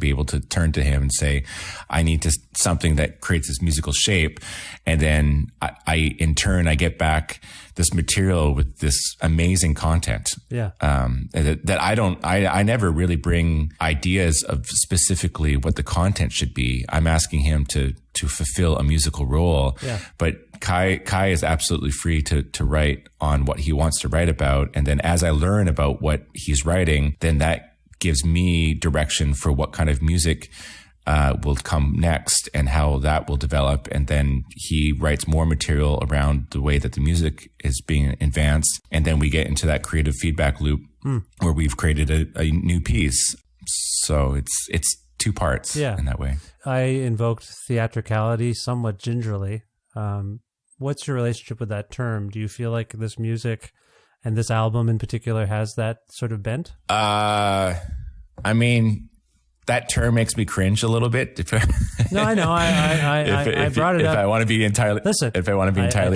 able to turn to him and say, I need something that creates this musical shape. And then I in turn, I get back this material with this amazing content. Yeah. That I never really bring ideas of specifically what the content should be. I'm asking him to fulfill a musical role. Yeah. But Kaie is absolutely free to write on what he wants to write about. And then as I learn about what he's writing, then that gives me direction for what kind of music will come next and how that will develop. And then he writes more material around the way that the music is being advanced. And then we get into that creative feedback loop where we've created a new piece. So it's two parts in that way. I invoked theatricality somewhat gingerly. What's your relationship with that term? Do you feel like this music and this album in particular has that sort of bent? I mean, that term makes me cringe a little bit. No, I know. I brought it up. If I want to be entirely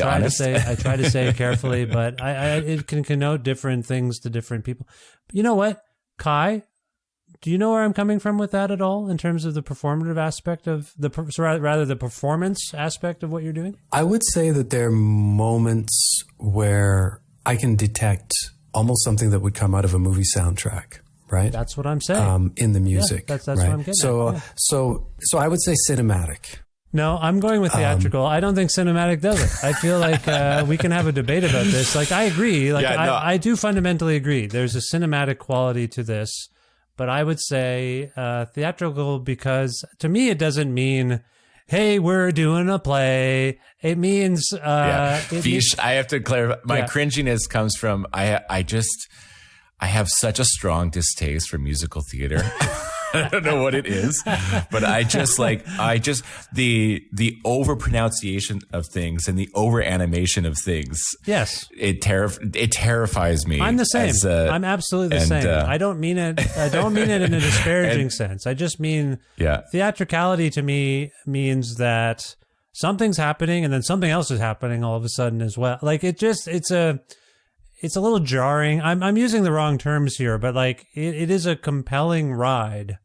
honest, I try to say it carefully, but it can connote different things to different people. You know what, Kaie? Do you know where I'm coming from with that at all in terms of the performative aspect of the performance aspect of what you're doing? I would say that there are moments where I can detect almost something that would come out of a movie soundtrack, right? That's what I'm saying. In the music. Yeah, that's right? what I'm getting at. So I would say cinematic. No, I'm going with theatrical. I don't think cinematic does it. I feel like we can have a debate about this. Like, I agree. Like, I do fundamentally agree. There's a cinematic quality to this. But I would say theatrical because to me it doesn't mean, hey, we're doing a play. It means... Vish, I have to clarify. My cringiness comes from I have such a strong distaste for musical theater. I don't know what it is, but the over pronunciation of things and the over animation of things. Yes, it terrifies me. I'm the same. I'm absolutely the same. I don't mean it in a disparaging sense. I just mean theatricality to me means that something's happening and then something else is happening all of a sudden as well. Like it's a little jarring. I'm using the wrong terms here, but like it is a compelling ride.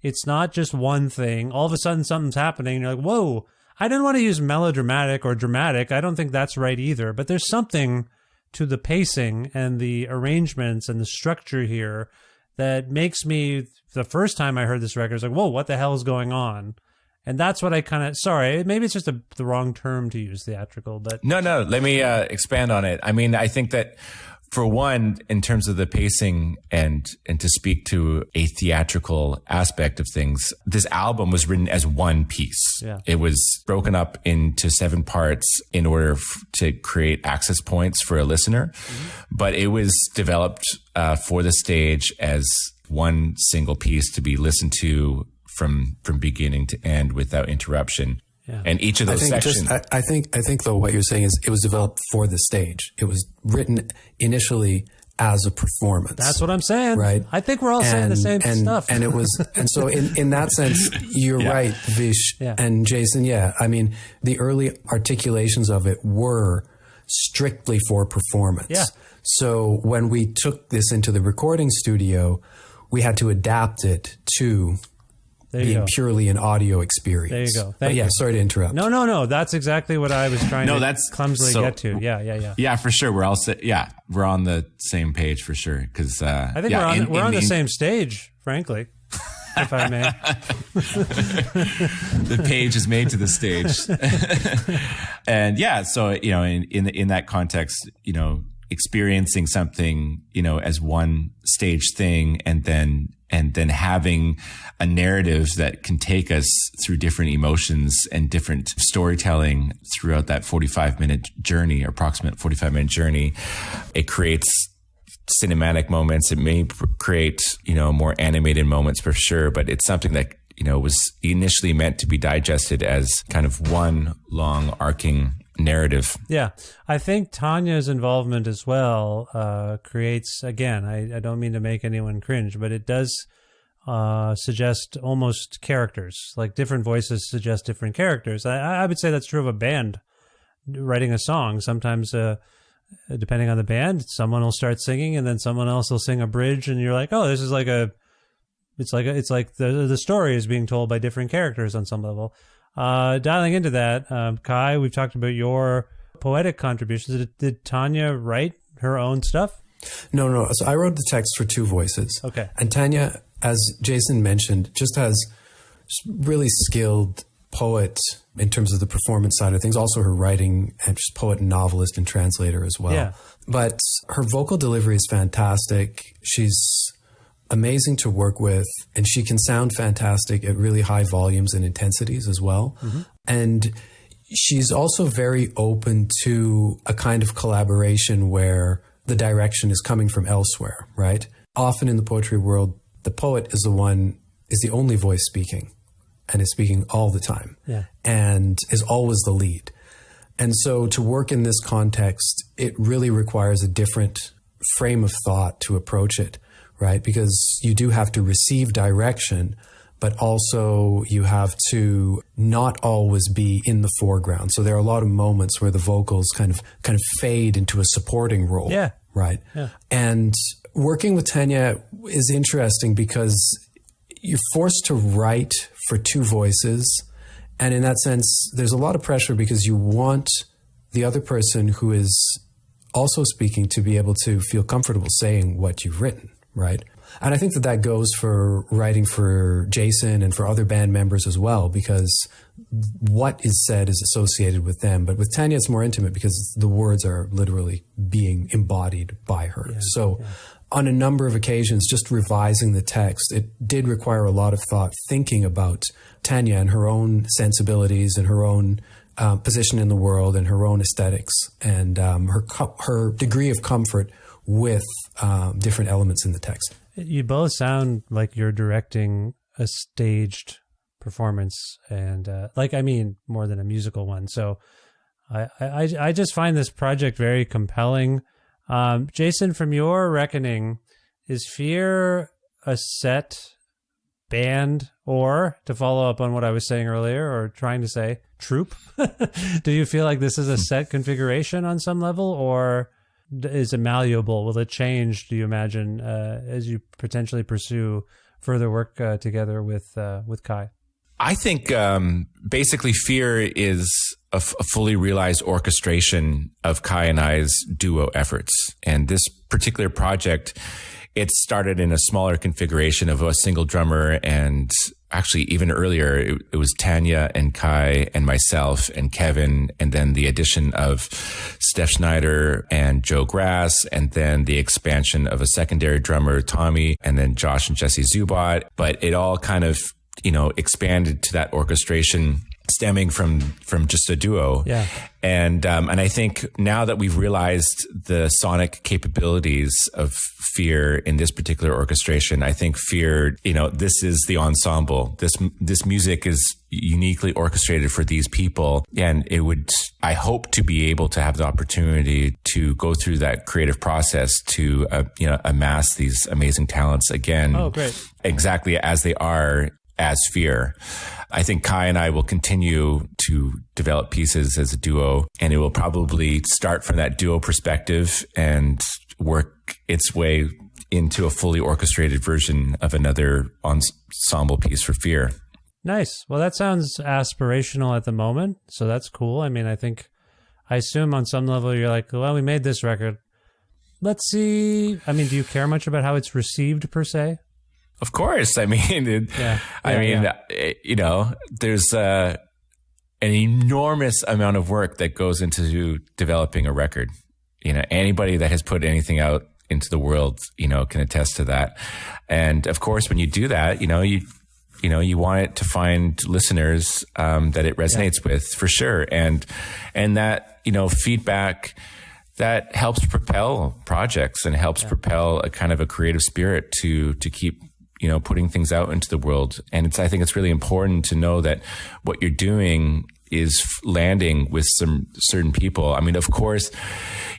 It's not just one thing. All of a sudden something's happening. And you're like, whoa, I didn't want to use melodramatic or dramatic. I don't think that's right either. But there's something to the pacing and the arrangements and the structure here that makes me, the first time I heard this record, I was like, whoa, what the hell is going on? And that's what I sorry, maybe it's just the wrong term to use, theatrical, but... No, let me expand on it. I mean, I think that for one, in terms of the pacing and to speak to a theatrical aspect of things, this album was written as one piece. Yeah. It was broken up into 7 parts in order to create access points for a listener. Mm-hmm. But it was developed for the stage as one single piece to be listened to from beginning to end without interruption. Yeah. And each of those sections. I think though what you're saying is it was developed for the stage. It was written initially as a performance. That's what I'm saying. Right. I think we're all saying the same stuff. And it was, and so in that sense, you're right, Vish and Jason. Yeah. I mean, the early articulations of it were strictly for performance. Yeah. So when we took this into the recording studio, we had to adapt it to being purely an audio experience. There you go. Thank you. Sorry to interrupt. No. That's exactly what I was trying to clumsily get to. Yeah. Yeah, for sure. We're on the same page for sure. Because I think we're on the same stage, frankly. If I may. The page is made to the stage. And so, in that context, experiencing something, as one stage thing and then having a narrative that can take us through different emotions and different storytelling throughout that 45-minute journey, or approximate 45-minute journey, it creates cinematic moments. It may create, more animated moments for sure, but it's something that, was initially meant to be digested as kind of one long arcing narrative. Yeah. I think Tanya's involvement as well creates, again, I don't mean to make anyone cringe, but it does suggest almost characters, like different voices suggest different characters. I would say that's true of a band writing a song. Sometimes depending on the band, someone will start singing and then someone else will sing a bridge, and you're like, oh, this is like it's like the story is being told by different characters on some level. Dialing into that, Kaie, we've talked about your poetic contributions. Did Tanya write her own stuff? No. So I wrote the text for two voices. Okay. And Tanya, as Jason mentioned, just has really skilled poet in terms of the performance side of things, also her writing, and just poet and novelist and translator as well. Yeah. But her vocal delivery is fantastic. She's amazing to work with, and she can sound fantastic at really high volumes and intensities as well. Mm-hmm. And she's also very open to a kind of collaboration where the direction is coming from elsewhere, right? Often in the poetry world, the poet is the only voice speaking, and is speaking all the time, and is always the lead. And so to work in this context, it really requires a different frame of thought to approach it, right? Because you do have to receive direction, but also you have to not always be in the foreground. So there are a lot of moments where the vocals kind of fade into a supporting role, right? Yeah. And working with Tanya is interesting because you're forced to write for two voices. And in that sense, there's a lot of pressure because you want the other person who is also speaking to be able to feel comfortable saying what you've written, right? And I think that goes for writing for Jason and for other band members as well, because what is said is associated with them. But with Tanya, it's more intimate because the words are literally being embodied by her. Yeah, on a number of occasions, just revising the text, it did require a lot of thought, thinking about Tanya and her own sensibilities and her own position in the world and her own aesthetics and her degree of comfort with different elements in the text. You both sound like you're directing a staged performance, and more than a musical one. So I just find this project very compelling. Jason, from your reckoning, is FYEAR a set band, or, to follow up on what I was saying earlier, or trying to say, troupe? Do you feel like this is a set configuration on some level, or is it malleable? Will it change, do you imagine, as you potentially pursue further work together with Kaie? I think basically FYEAR is a fully realized orchestration of Kaie and I's duo efforts. And this particular project, it started in a smaller configuration of a single drummer, and actually even earlier, it was Tanya and Kaie and myself and Kevin, and then the addition of Steph Schneider and Joe Grass, and then the expansion of a secondary drummer, Tommy, and then Josh and Jesse Zubat. But it all kind of, expanded to that orchestration stemming from just a duo. Yeah. And I think now that we've realized the sonic capabilities of FYEAR in this particular orchestration, I think FYEAR, this is the ensemble. This music is uniquely orchestrated for these people. And I hope to be able to have the opportunity to go through that creative process to, amass these amazing talents again. Oh, great. Exactly as they are as FYEAR. I think Kaie and I will continue to develop pieces as a duo, and it will probably start from that duo perspective and work its way into a fully orchestrated version of another ensemble piece for FYEAR. Nice. Well, that sounds aspirational at the moment, so that's cool. I mean, I assume on some level you're like, well, we made this record. Let's see. I mean, do you care much about how it's received per se? Of course. I mean, you know, there's an enormous amount of work that goes into developing a record. You know, anybody that has put anything out into the world, you know, can attest to that. And of course, when you do that, you want it to find listeners that it resonates with, for sure. And that, you know, feedback that helps propel projects and helps propel a kind of a creative spirit to keep, you know, putting things out into the world. And I think it's really important to know that what you're doing is landing with some certain people. I mean, of course,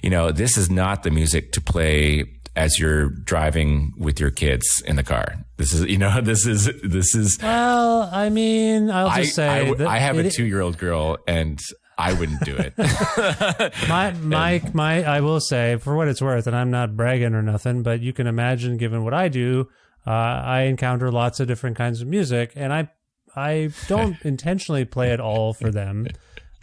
you know, this is not the music to play as you're driving with your kids in the car. This is. Well, I mean, I'll just say I have a 2-year-old girl, and I wouldn't do it. I will say, for what it's worth, and I'm not bragging or nothing, but you can imagine, given what I do, I encounter lots of different kinds of music, and I don't intentionally play it all for them,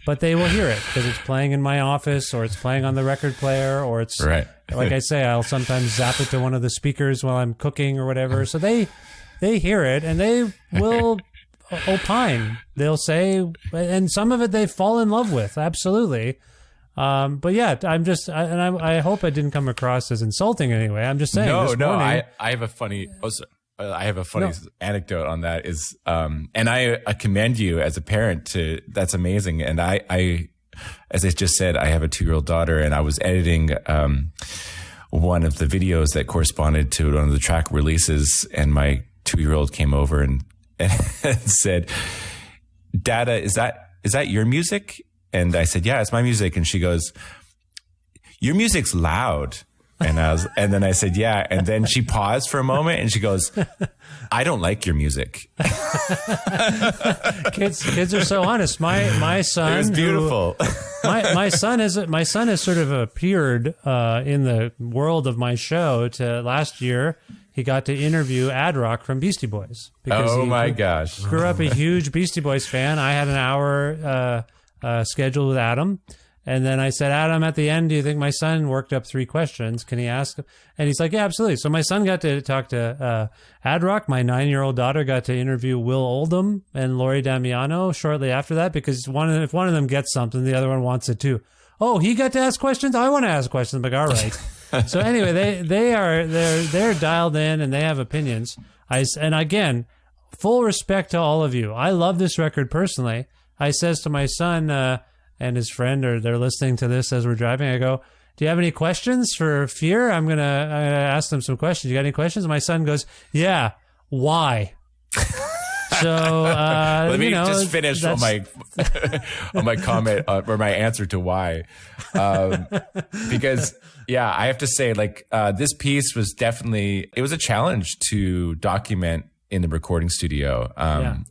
but they will hear it because it's playing in my office, or it's playing on the record player, or it's right. Like I say, I'll sometimes zap it to one of the speakers while I'm cooking or whatever. So they hear it and they will opine. They'll say, and some of it they fall in love with. Absolutely. But yeah, I hope I didn't come across as insulting anyway. I'm just saying. I have a funny. Anecdote on that is, and I commend you as a parent that's amazing. And I, as I just said, I have a 2-year-old daughter, and I was editing, one of the videos that corresponded to one of the track releases, and my 2-year-old came over and said, "Dada, is that your music?" And I said, "Yeah, it's my music." And she goes, "Your music's loud." And then I said, "Yeah." And then she paused for a moment and she goes, "I don't like your music." Kids are so honest. My son, it was beautiful. my son has sort of appeared in the world of my show. Last year, he got to interview Ad Rock from Beastie Boys. Oh my gosh! Grew up a huge Beastie Boys fan. I had an hour scheduled with Adam. And then I said, "Adam, at the end, do you think my son worked up 3 questions? Can he ask?" And he's like, "Yeah, absolutely." So my son got to talk to Ad Rock. My 9-year-old daughter got to interview Will Oldham and Lori Damiano shortly after that, because if one of them gets something, the other one wants it too. Oh, he got to ask questions? I want to ask questions. I'm like, all right. So anyway, they're dialed in and they have opinions. And again, full respect to all of you. I love this record personally. I says to my son, and his friend, or they're listening to this as we're driving, I go, "Do you have any questions for FYEAR? I'm gonna ask them some questions. You got any questions?" My son goes, "Yeah, why?" So let me just finish on my comment or my answer to why, because I have to say, like, this piece was definitely, it was a challenge to document in the recording studio.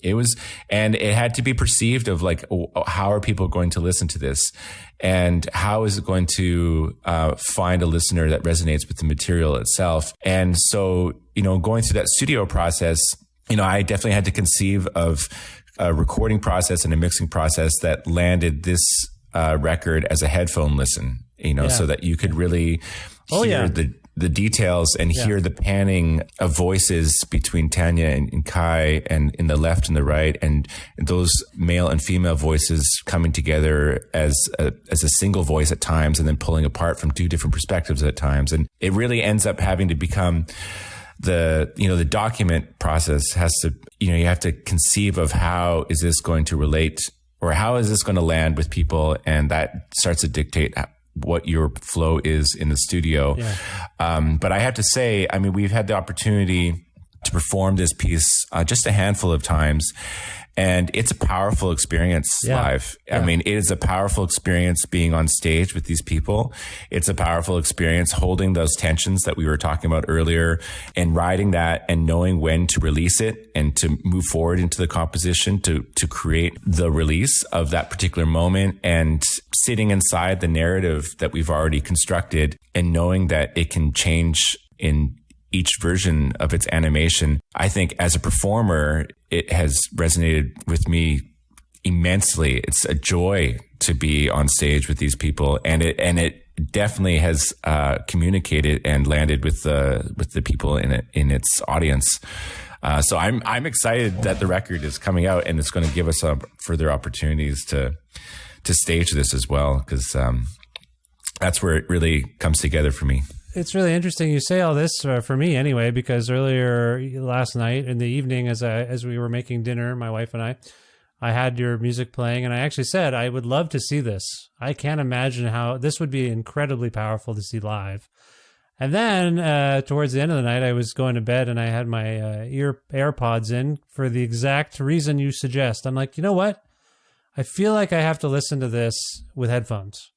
It was, and it had to be perceived of like, how are people going to listen to this? And how is it going to find a listener that resonates with the material itself? And so, you know, going through that studio process, you know, I definitely had to conceive of a recording process and a mixing process that landed this record as a headphone listen, you know, so that you could really hear the details and hear the panning of voices between Tanya and Kaie, and in the left and the right, and those male and female voices coming together as a single voice at times, and then pulling apart from 2 different perspectives at times. And it really ends up having to become the document process has to, you know, you have to conceive of how is this going to relate, or how is this going to land with people, and that starts to dictate what your flow is in the studio. But I have to say, I mean, we've had the opportunity to perform this piece just a handful of times, and it's a powerful experience live. I mean, it is a powerful experience being on stage with these people. It's a powerful experience holding those tensions that we were talking about earlier, and riding that and knowing when to release it and to move forward into the composition to create the release of that particular moment, and sitting inside the narrative that we've already constructed, and knowing that it can change in each version of its animation. I think as a performer, it has resonated with me immensely. It's a joy to be on stage with these people, and it definitely has communicated and landed with the people in its audience. So I'm excited that the record is coming out, and it's going to give us further opportunities to stage this as well, because that's where it really comes together for me. It's really interesting you say all this, for me anyway, because earlier last night in the evening, as we were making dinner, my wife and I had your music playing, and I actually said I would love to see this. I can't imagine how this would be incredibly powerful to see live. And then towards the end of the night, I was going to bed, and I had my AirPods in for the exact reason you suggest. I'm like, you know what? I feel like I have to listen to this with headphones.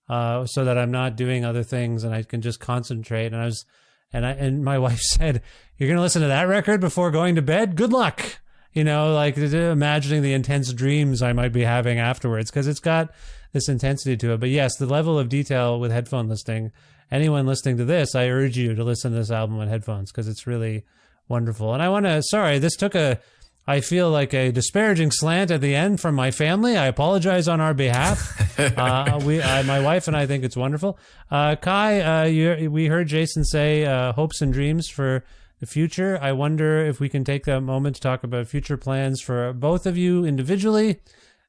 So that I'm not doing other things and I can just concentrate. And my wife said, "You're going to listen to that record before going to bed? Good luck." You know, like imagining the intense dreams I might be having afterwards, because it's got this intensity to it. But yes, the level of detail with headphone listening, anyone listening to this, I urge you to listen to this album on headphones, because it's really wonderful. And this took I feel like a disparaging slant at the end from my family. I apologize on our behalf. My wife and I think it's wonderful. Kaie, we heard Jason say hopes and dreams for the future. I wonder if we can take a moment to talk about future plans for both of you individually,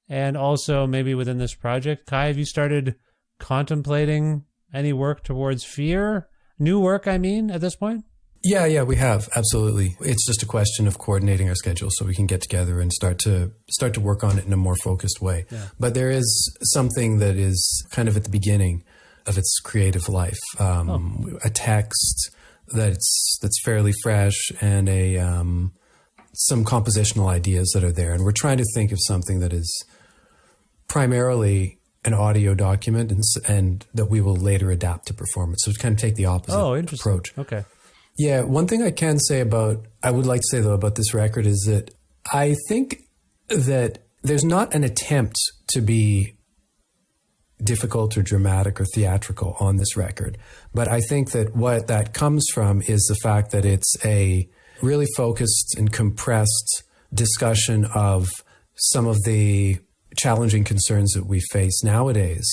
and also maybe within this project. Kaie, have you started contemplating any work towards FYEAR? New work, I mean, at this point? Yeah, we have. Absolutely. It's just a question of coordinating our schedule so we can get together and start to work on it in a more focused way. Yeah. But there is something that is kind of at the beginning of its creative life. A text that's fairly fresh, and some compositional ideas that are there. And we're trying to think of something that is primarily an audio document and that we will later adapt to performance. So to kind of take the opposite approach. Okay. Yeah, one thing I would like to say though about this record is that I think that there's not an attempt to be difficult or dramatic or theatrical on this record. But I think that what that comes from is the fact that it's a really focused and compressed discussion of some of the challenging concerns that we face nowadays.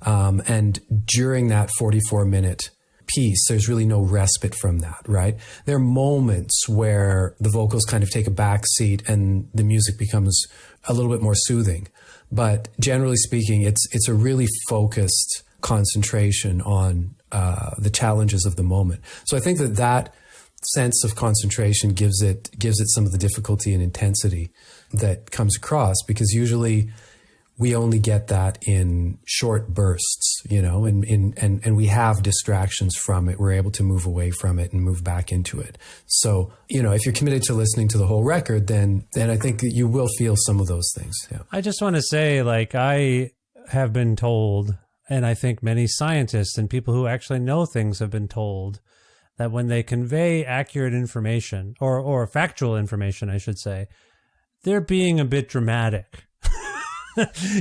And during that 44-minute piece, there's really no respite from that, right? There are moments where the vocals kind of take a back seat and the music becomes a little bit more soothing. But generally speaking, it's a really focused concentration on the challenges of the moment. So I think that sense of concentration gives it some of the difficulty and intensity that comes across, because usually we only get that in short bursts, you know, and we have distractions from it. We're able to move away from it and move back into it. So, you know, if you're committed to listening to the whole record, then I think that you will feel some of those things. Yeah. I just want to say, like, I have been told, and I think many scientists and people who actually know things have been told, that when they convey accurate information, or factual information, I should say, they're being a bit dramatic.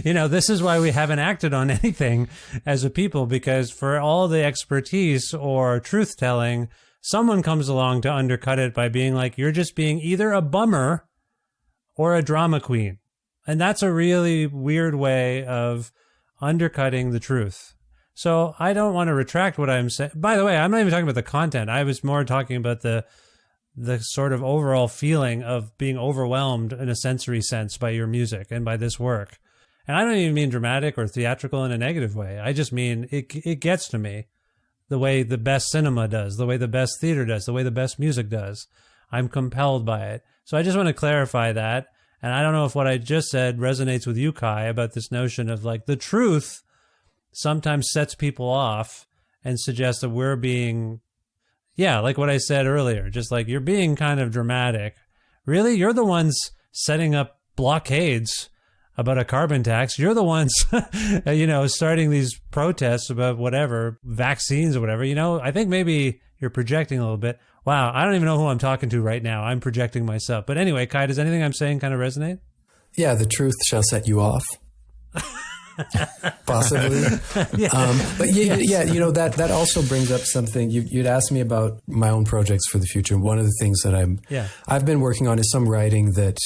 You know, this is why we haven't acted on anything as a people, because for all the expertise or truth telling, someone comes along to undercut it by being like, you're just being either a bummer or a drama queen. And that's a really weird way of undercutting the truth. So I don't want to retract what I'm saying. By the way, I'm not even talking about the content. I was more talking about the sort of overall feeling of being overwhelmed in a sensory sense by your music and by this work. And I don't even mean dramatic or theatrical in a negative way. I just mean it gets to me the way the best cinema does, the way the best theater does, the way the best music does. I'm compelled by it. So I just want to clarify that. And I don't know if what I just said resonates with you, Kaie, about this notion of like the truth sometimes sets people off and suggests that we're being, yeah, like what I said earlier, just like you're being kind of dramatic. Really? You're the ones setting up blockades about a carbon tax. You're the ones, you know, starting these protests about whatever, vaccines or whatever. You know, I think maybe you're projecting a little bit. Wow, I don't even know who I'm talking to right now. I'm projecting myself. But anyway, Kaie, does anything I'm saying kind of resonate? Yeah, the truth shall set you off. Possibly. But yeah, you know, that also brings up something. You'd asked me about my own projects for the future. One of the things that I've been working on is some writing that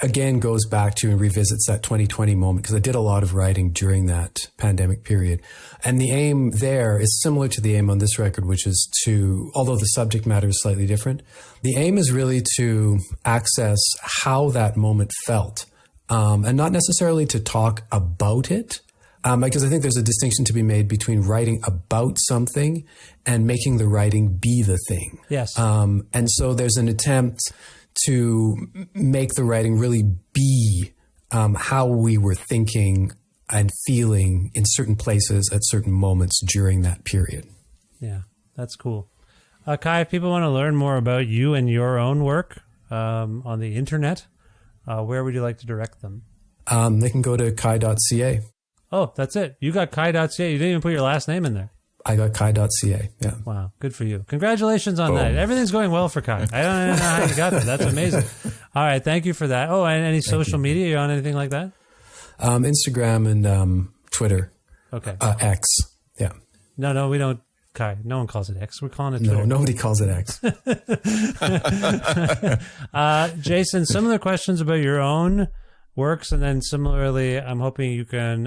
again goes back to and revisits that 2020 moment, because I did a lot of writing during that pandemic period. And the aim there is similar to the aim on this record, which is to, although the subject matter is slightly different, the aim is really to access how that moment felt. And not necessarily to talk about it, because I think there's a distinction to be made between writing about something and making the writing be the thing. Yes. And so there's an attempt to make the writing really be how we were thinking and feeling in certain places at certain moments during that period. Yeah, that's cool. Kaie, if people want to learn more about you and your own work on the internet, where would you like to direct them? They can go to kaie.ca. Oh, that's it. You got kaie.ca. You didn't even put your last name in there. I got kaie.ca. Yeah. Wow. Good for you. Congratulations on that. Everything's going well for Kaie. I don't know how you got that. That's amazing. All right. Thank you for that. Oh, and any social media? You on anything like that? Instagram and Twitter. Okay. X. Yeah. No, we don't. Kaie, no one calls it X. We're calling it Twitter. No, nobody calls it X. Jason, similar questions about your own works, and then similarly, I'm hoping you can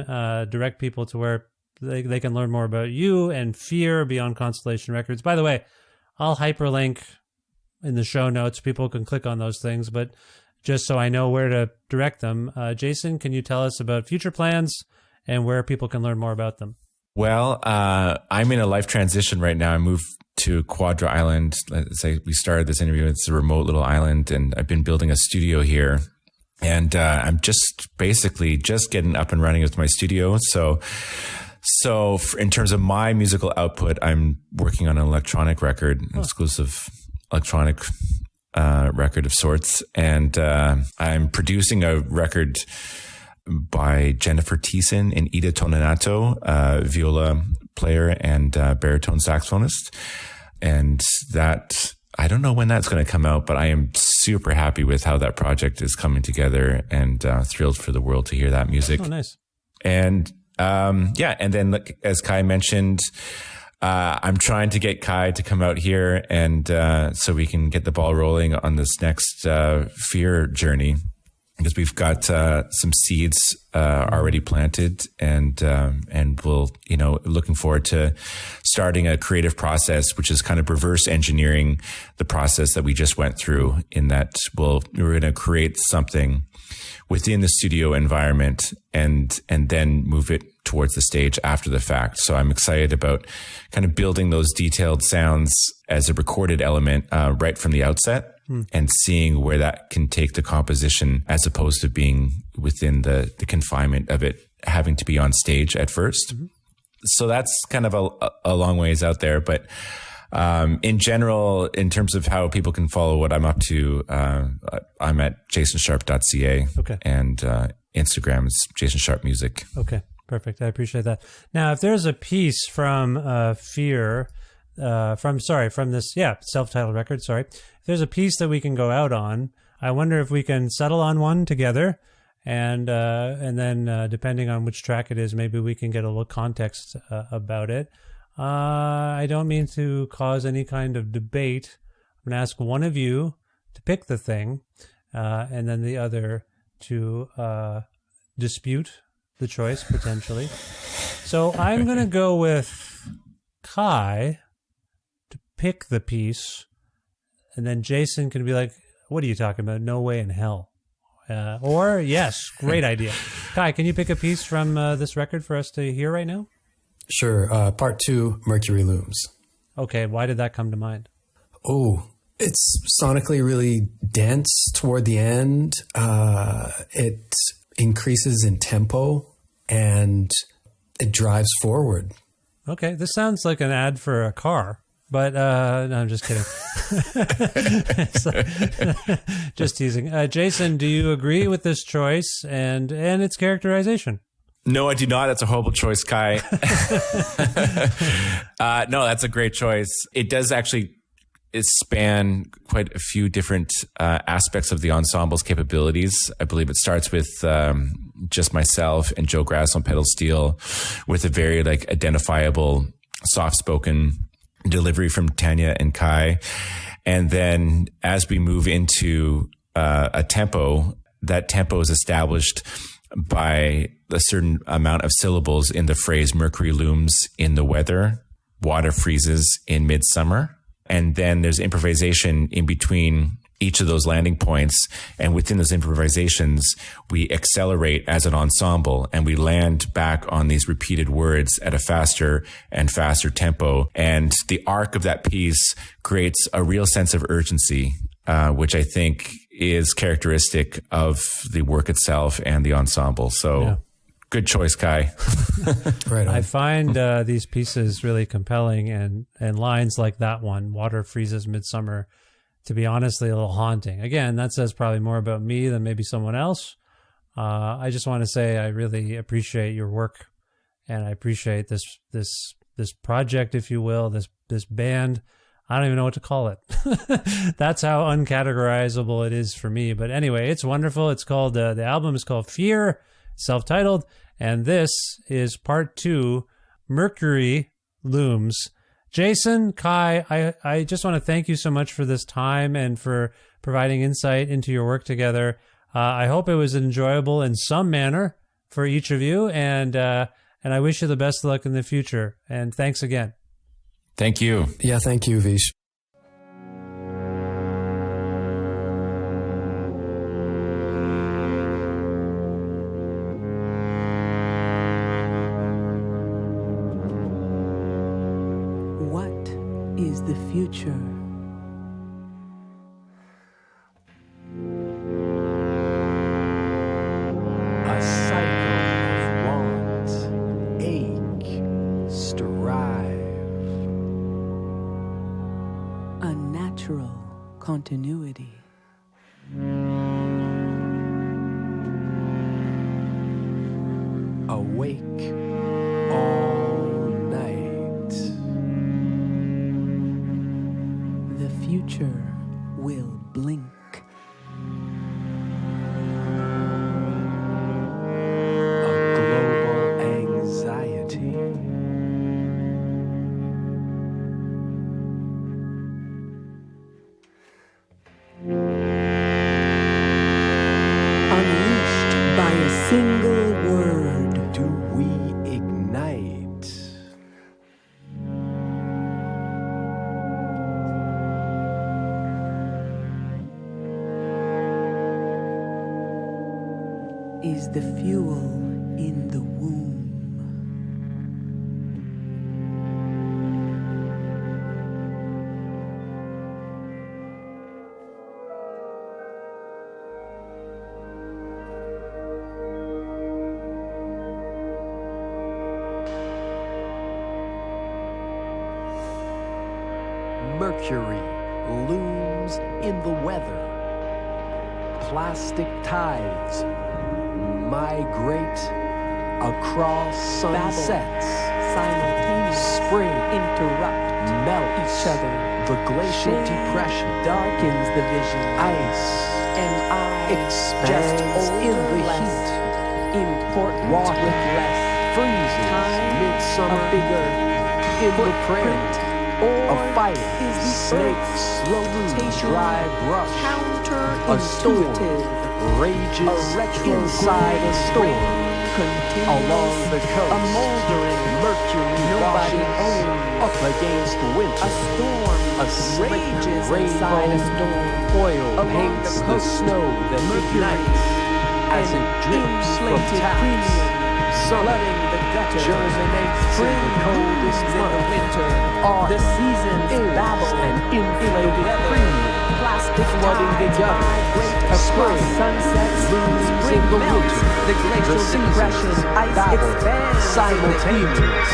direct people to where they can learn more about you and FYEAR Beyond Constellation Records. By the way, I'll hyperlink in the show notes. People can click on those things, but just so I know where to direct them, Jason, can you tell us about future plans and where people can learn more about them? Well, I'm in a life transition right now. I moved to Quadra Island. Let's say we started this interview. It's a remote little island, and I've been building a studio here. And I'm just basically just getting up and running with my studio. So in terms of my musical output, I'm working on an electronic record, an exclusive electronic record of sorts. And I'm producing a record by Jennifer Thiessen and Ida Toninato, viola player and baritone saxophonist. And that, I don't know when that's going to come out, but I am super happy with how that project is coming together, and thrilled for the world to hear that music. Oh, nice. And and then as Kaie mentioned, I'm trying to get Kaie to come out here, and so we can get the ball rolling on this next FYEAR journey, because we've got some seeds already planted, and we'll, looking forward to starting a creative process, which is kind of reverse engineering the process that we just went through, in that we're going to create something within the studio environment and then move it towards the stage after the fact. So I'm excited about kind of building those detailed sounds as a recorded element right from the outset, and seeing where that can take the composition, as opposed to being within the confinement of it having to be on stage at first. Mm-hmm. So that's kind of a long ways out there. But in general, in terms of how people can follow what I'm up to, I'm at jasonsharp.ca. Okay. And Instagram is jasonsharpmusic. Okay, perfect. I appreciate that. Now, if there's a piece from FYEAR, from this, self-titled record, if there's a piece that we can go out on, I wonder if we can settle on one together, and then depending on which track it is, maybe we can get a little context about it. I don't mean to cause any kind of debate. I'm going to ask one of you to pick the thing, and then the other to dispute the choice, potentially. So I'm going to go with Kaie to pick the piece, and then Jason can be like, what are you talking about? No way in hell. Or, yes, great idea. Kaie, can you pick a piece from this record for us to hear right now? Sure. Part 2, Mercury Looms. Okay. Why did that come to mind? Oh, it's sonically really dense toward the end. It increases in tempo, and it drives forward. Okay. This sounds like an ad for a car. But no, I'm just kidding. Just teasing. Jason, do you agree with this choice and its characterization? No, I do not. That's a horrible choice, Kaie. No, that's a great choice. It does actually span quite a few different aspects of the ensemble's capabilities. I believe it starts with just myself and Joe Grass on pedal steel, with a very like identifiable, soft-spoken delivery from Tanya and Kaie. And then as we move into a tempo, that tempo is established by a certain amount of syllables in the phrase "Mercury looms in the weather, water freezes in midsummer." And then there's improvisation in between each of those landing points. And within those improvisations, we accelerate as an ensemble and we land back on these repeated words at a faster and faster tempo. And the arc of that piece creates a real sense of urgency, which I think is characteristic of the work itself and the ensemble. So good choice, Kaie. Right on. I find these pieces really compelling, and lines like that one, "Water freezes midsummer," to be honestly a little haunting. Again, that says probably more about me than maybe someone else. I just want to say I really appreciate your work, and I appreciate this project, if you will, this band. I don't even know what to call it. That's how uncategorizable it is for me. But anyway, it's wonderful. It's called, the album is called FYEAR, self-titled. And this is part 2, Mercury Looms. Jason, Kaie, I just want to thank you so much for this time and for providing insight into your work together. I hope it was enjoyable in some manner for each of you. And I wish you the best of luck in the future. And thanks again. Thank you. Yeah, thank you, Vish. What is the future? A cycle of want, ache, strive. A natural continuity. Awake all night. The future will blink. A global anxiety. Unleashed by a single word. Do we ignite? Is the fuel in the womb. Mercury looms in the weather. Plastic tides migrate across sunsets. Simultaneous. Spring Interrupt melts each other. the glacial Shade depression. darkens the vision. Ice And I expands in the heat. Important Water with less. freezes Time midsummer a bigger in the prairie. Or A fire, is the snakes, rotation dry brush. A storm counterintuitive. rages inside a storm. Along the coast, a moldering Mercury nobody washes owns. up against winter. A storm A slick rages rainbow inside a storm. oil Along paints the the coast, snow that Mercury ignites as and it drips from inflated taps. premium Summer flooding the gutter. germinates in Spring the coldest blooms in the month. winter. Autumn The seasons is babble an in inflated the weather. premium. Plastic Flooding the tides gutter. migrate A across spring sunsets. blooms Spring in the melts winter. the glacial The seasons depression. Ice babble expands simultaneous.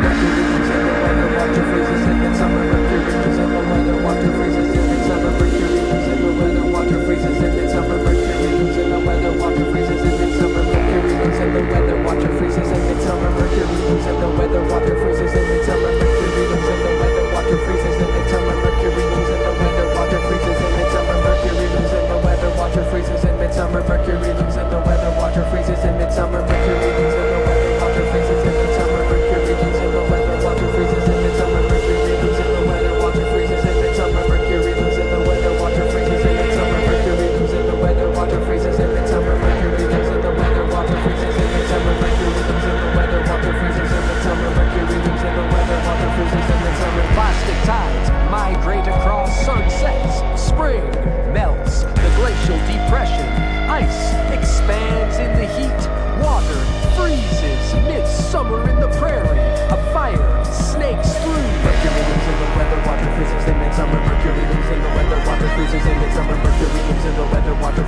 Mercury is in the weather. Water freezes in midsummer. Mercury is in the weather. Water freezes in midsummer. Mercury is in the weather. Water freezes in midsummer. Mercury is in the weather. Water freezes in midsummer. Mercury is in the weather. Water freezes in midsummer. Mercury is in the weather. Water freezes in midsummer. Mercury is in the weather. Water freezes in midsummer. Mercury is in the weather. Water freezes in midsummer. Mercury is in the weather. Water freezes in midsummer. Mercury is in the weather. Water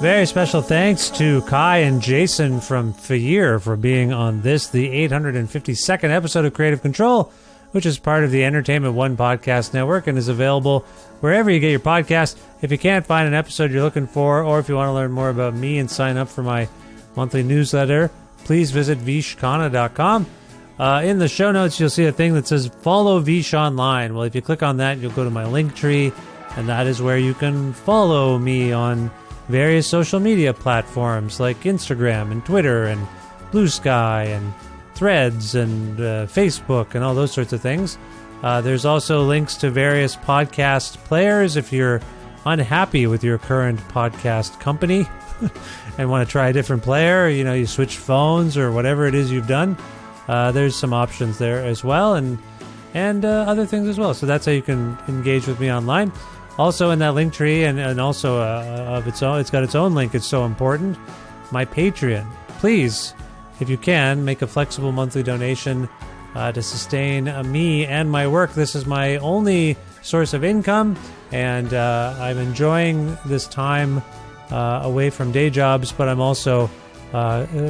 Very special thanks to Kaie and Jason from FYEAR for being on this, the 852nd episode of Creative Control, which is part of the Entertainment One Podcast Network and is available wherever you get your podcast. If you can't find an episode you're looking for, or if you want to learn more about me and sign up for my monthly newsletter, please visit vishkhanna.com. In the show notes, you'll see a thing that says Follow Vish Online. Well, if you click on that, you'll go to my link tree, and that is where you can follow me on various social media platforms like Instagram and Twitter and Blue Sky and Threads and Facebook and all those sorts of things. There's also links to various podcast players if you're unhappy with your current podcast company and want to try a different player. You know, you switch phones or whatever it is you've done. There's some options there as well, and other things as well. So that's how you can engage with me online. Also in that link tree, and also of its own, it's got its own link. It's so important. My Patreon. Please, if you can, make a flexible monthly donation to sustain me and my work. This is my only source of income, and I'm enjoying this time away from day jobs, but I'm also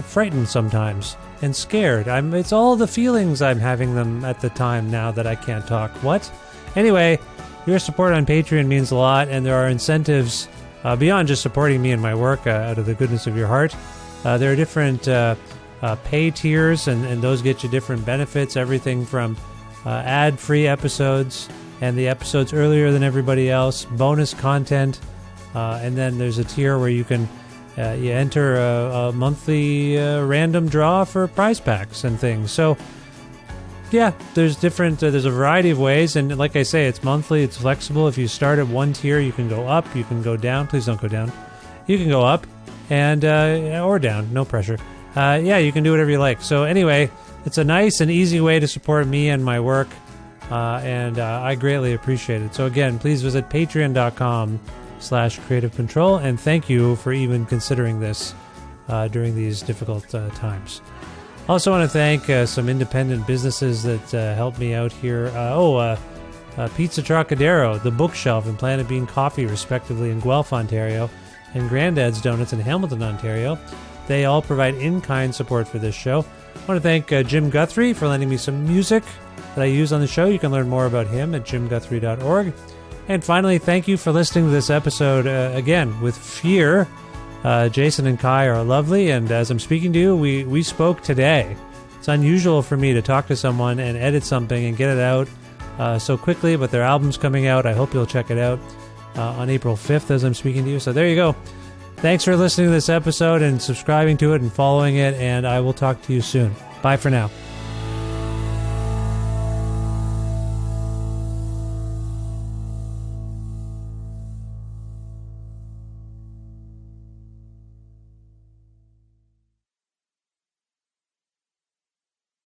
frightened sometimes and scared. It's all the feelings I'm having them at the time now that I can't talk. What? Anyway, your support on Patreon means a lot, and there are incentives beyond just supporting me and my work out of the goodness of your heart. There are different pay tiers, and those get you different benefits, everything from ad-free episodes and the episodes earlier than everybody else, bonus content, and then there's a tier where you can you enter a monthly random draw for prize packs and things. So yeah, there's a variety of ways, and like I say, it's monthly, it's flexible. If you start at one tier, you can go up, you can go down. Please don't go down. You can go up and or down, no pressure. Yeah, you can do whatever you like. So anyway, it's a nice and easy way to support me and my work, and I greatly appreciate it. So again, please visit patreon.com/creative control, and thank you for even considering this during these difficult times. Also want to thank some independent businesses that helped me out here. Pizza Trocadero, The Bookshelf, and Planet Bean Coffee, respectively, in Guelph, Ontario, and Grandad's Donuts in Hamilton, Ontario. They all provide in-kind support for this show. I want to thank Jim Guthrie for lending me some music that I use on the show. You can learn more about him at jimguthrie.org. And finally, thank you for listening to this episode, again, with FYEAR. Jason and Kaie are lovely, and as I'm speaking to you, we spoke today. It's unusual for me to talk to someone and edit something and get it out so quickly, but their album's coming out. I hope you'll check it out on April 5th as I'm speaking to you. So there you go. Thanks for listening to this episode and subscribing to it and following it, and I will talk to you soon. Bye for now.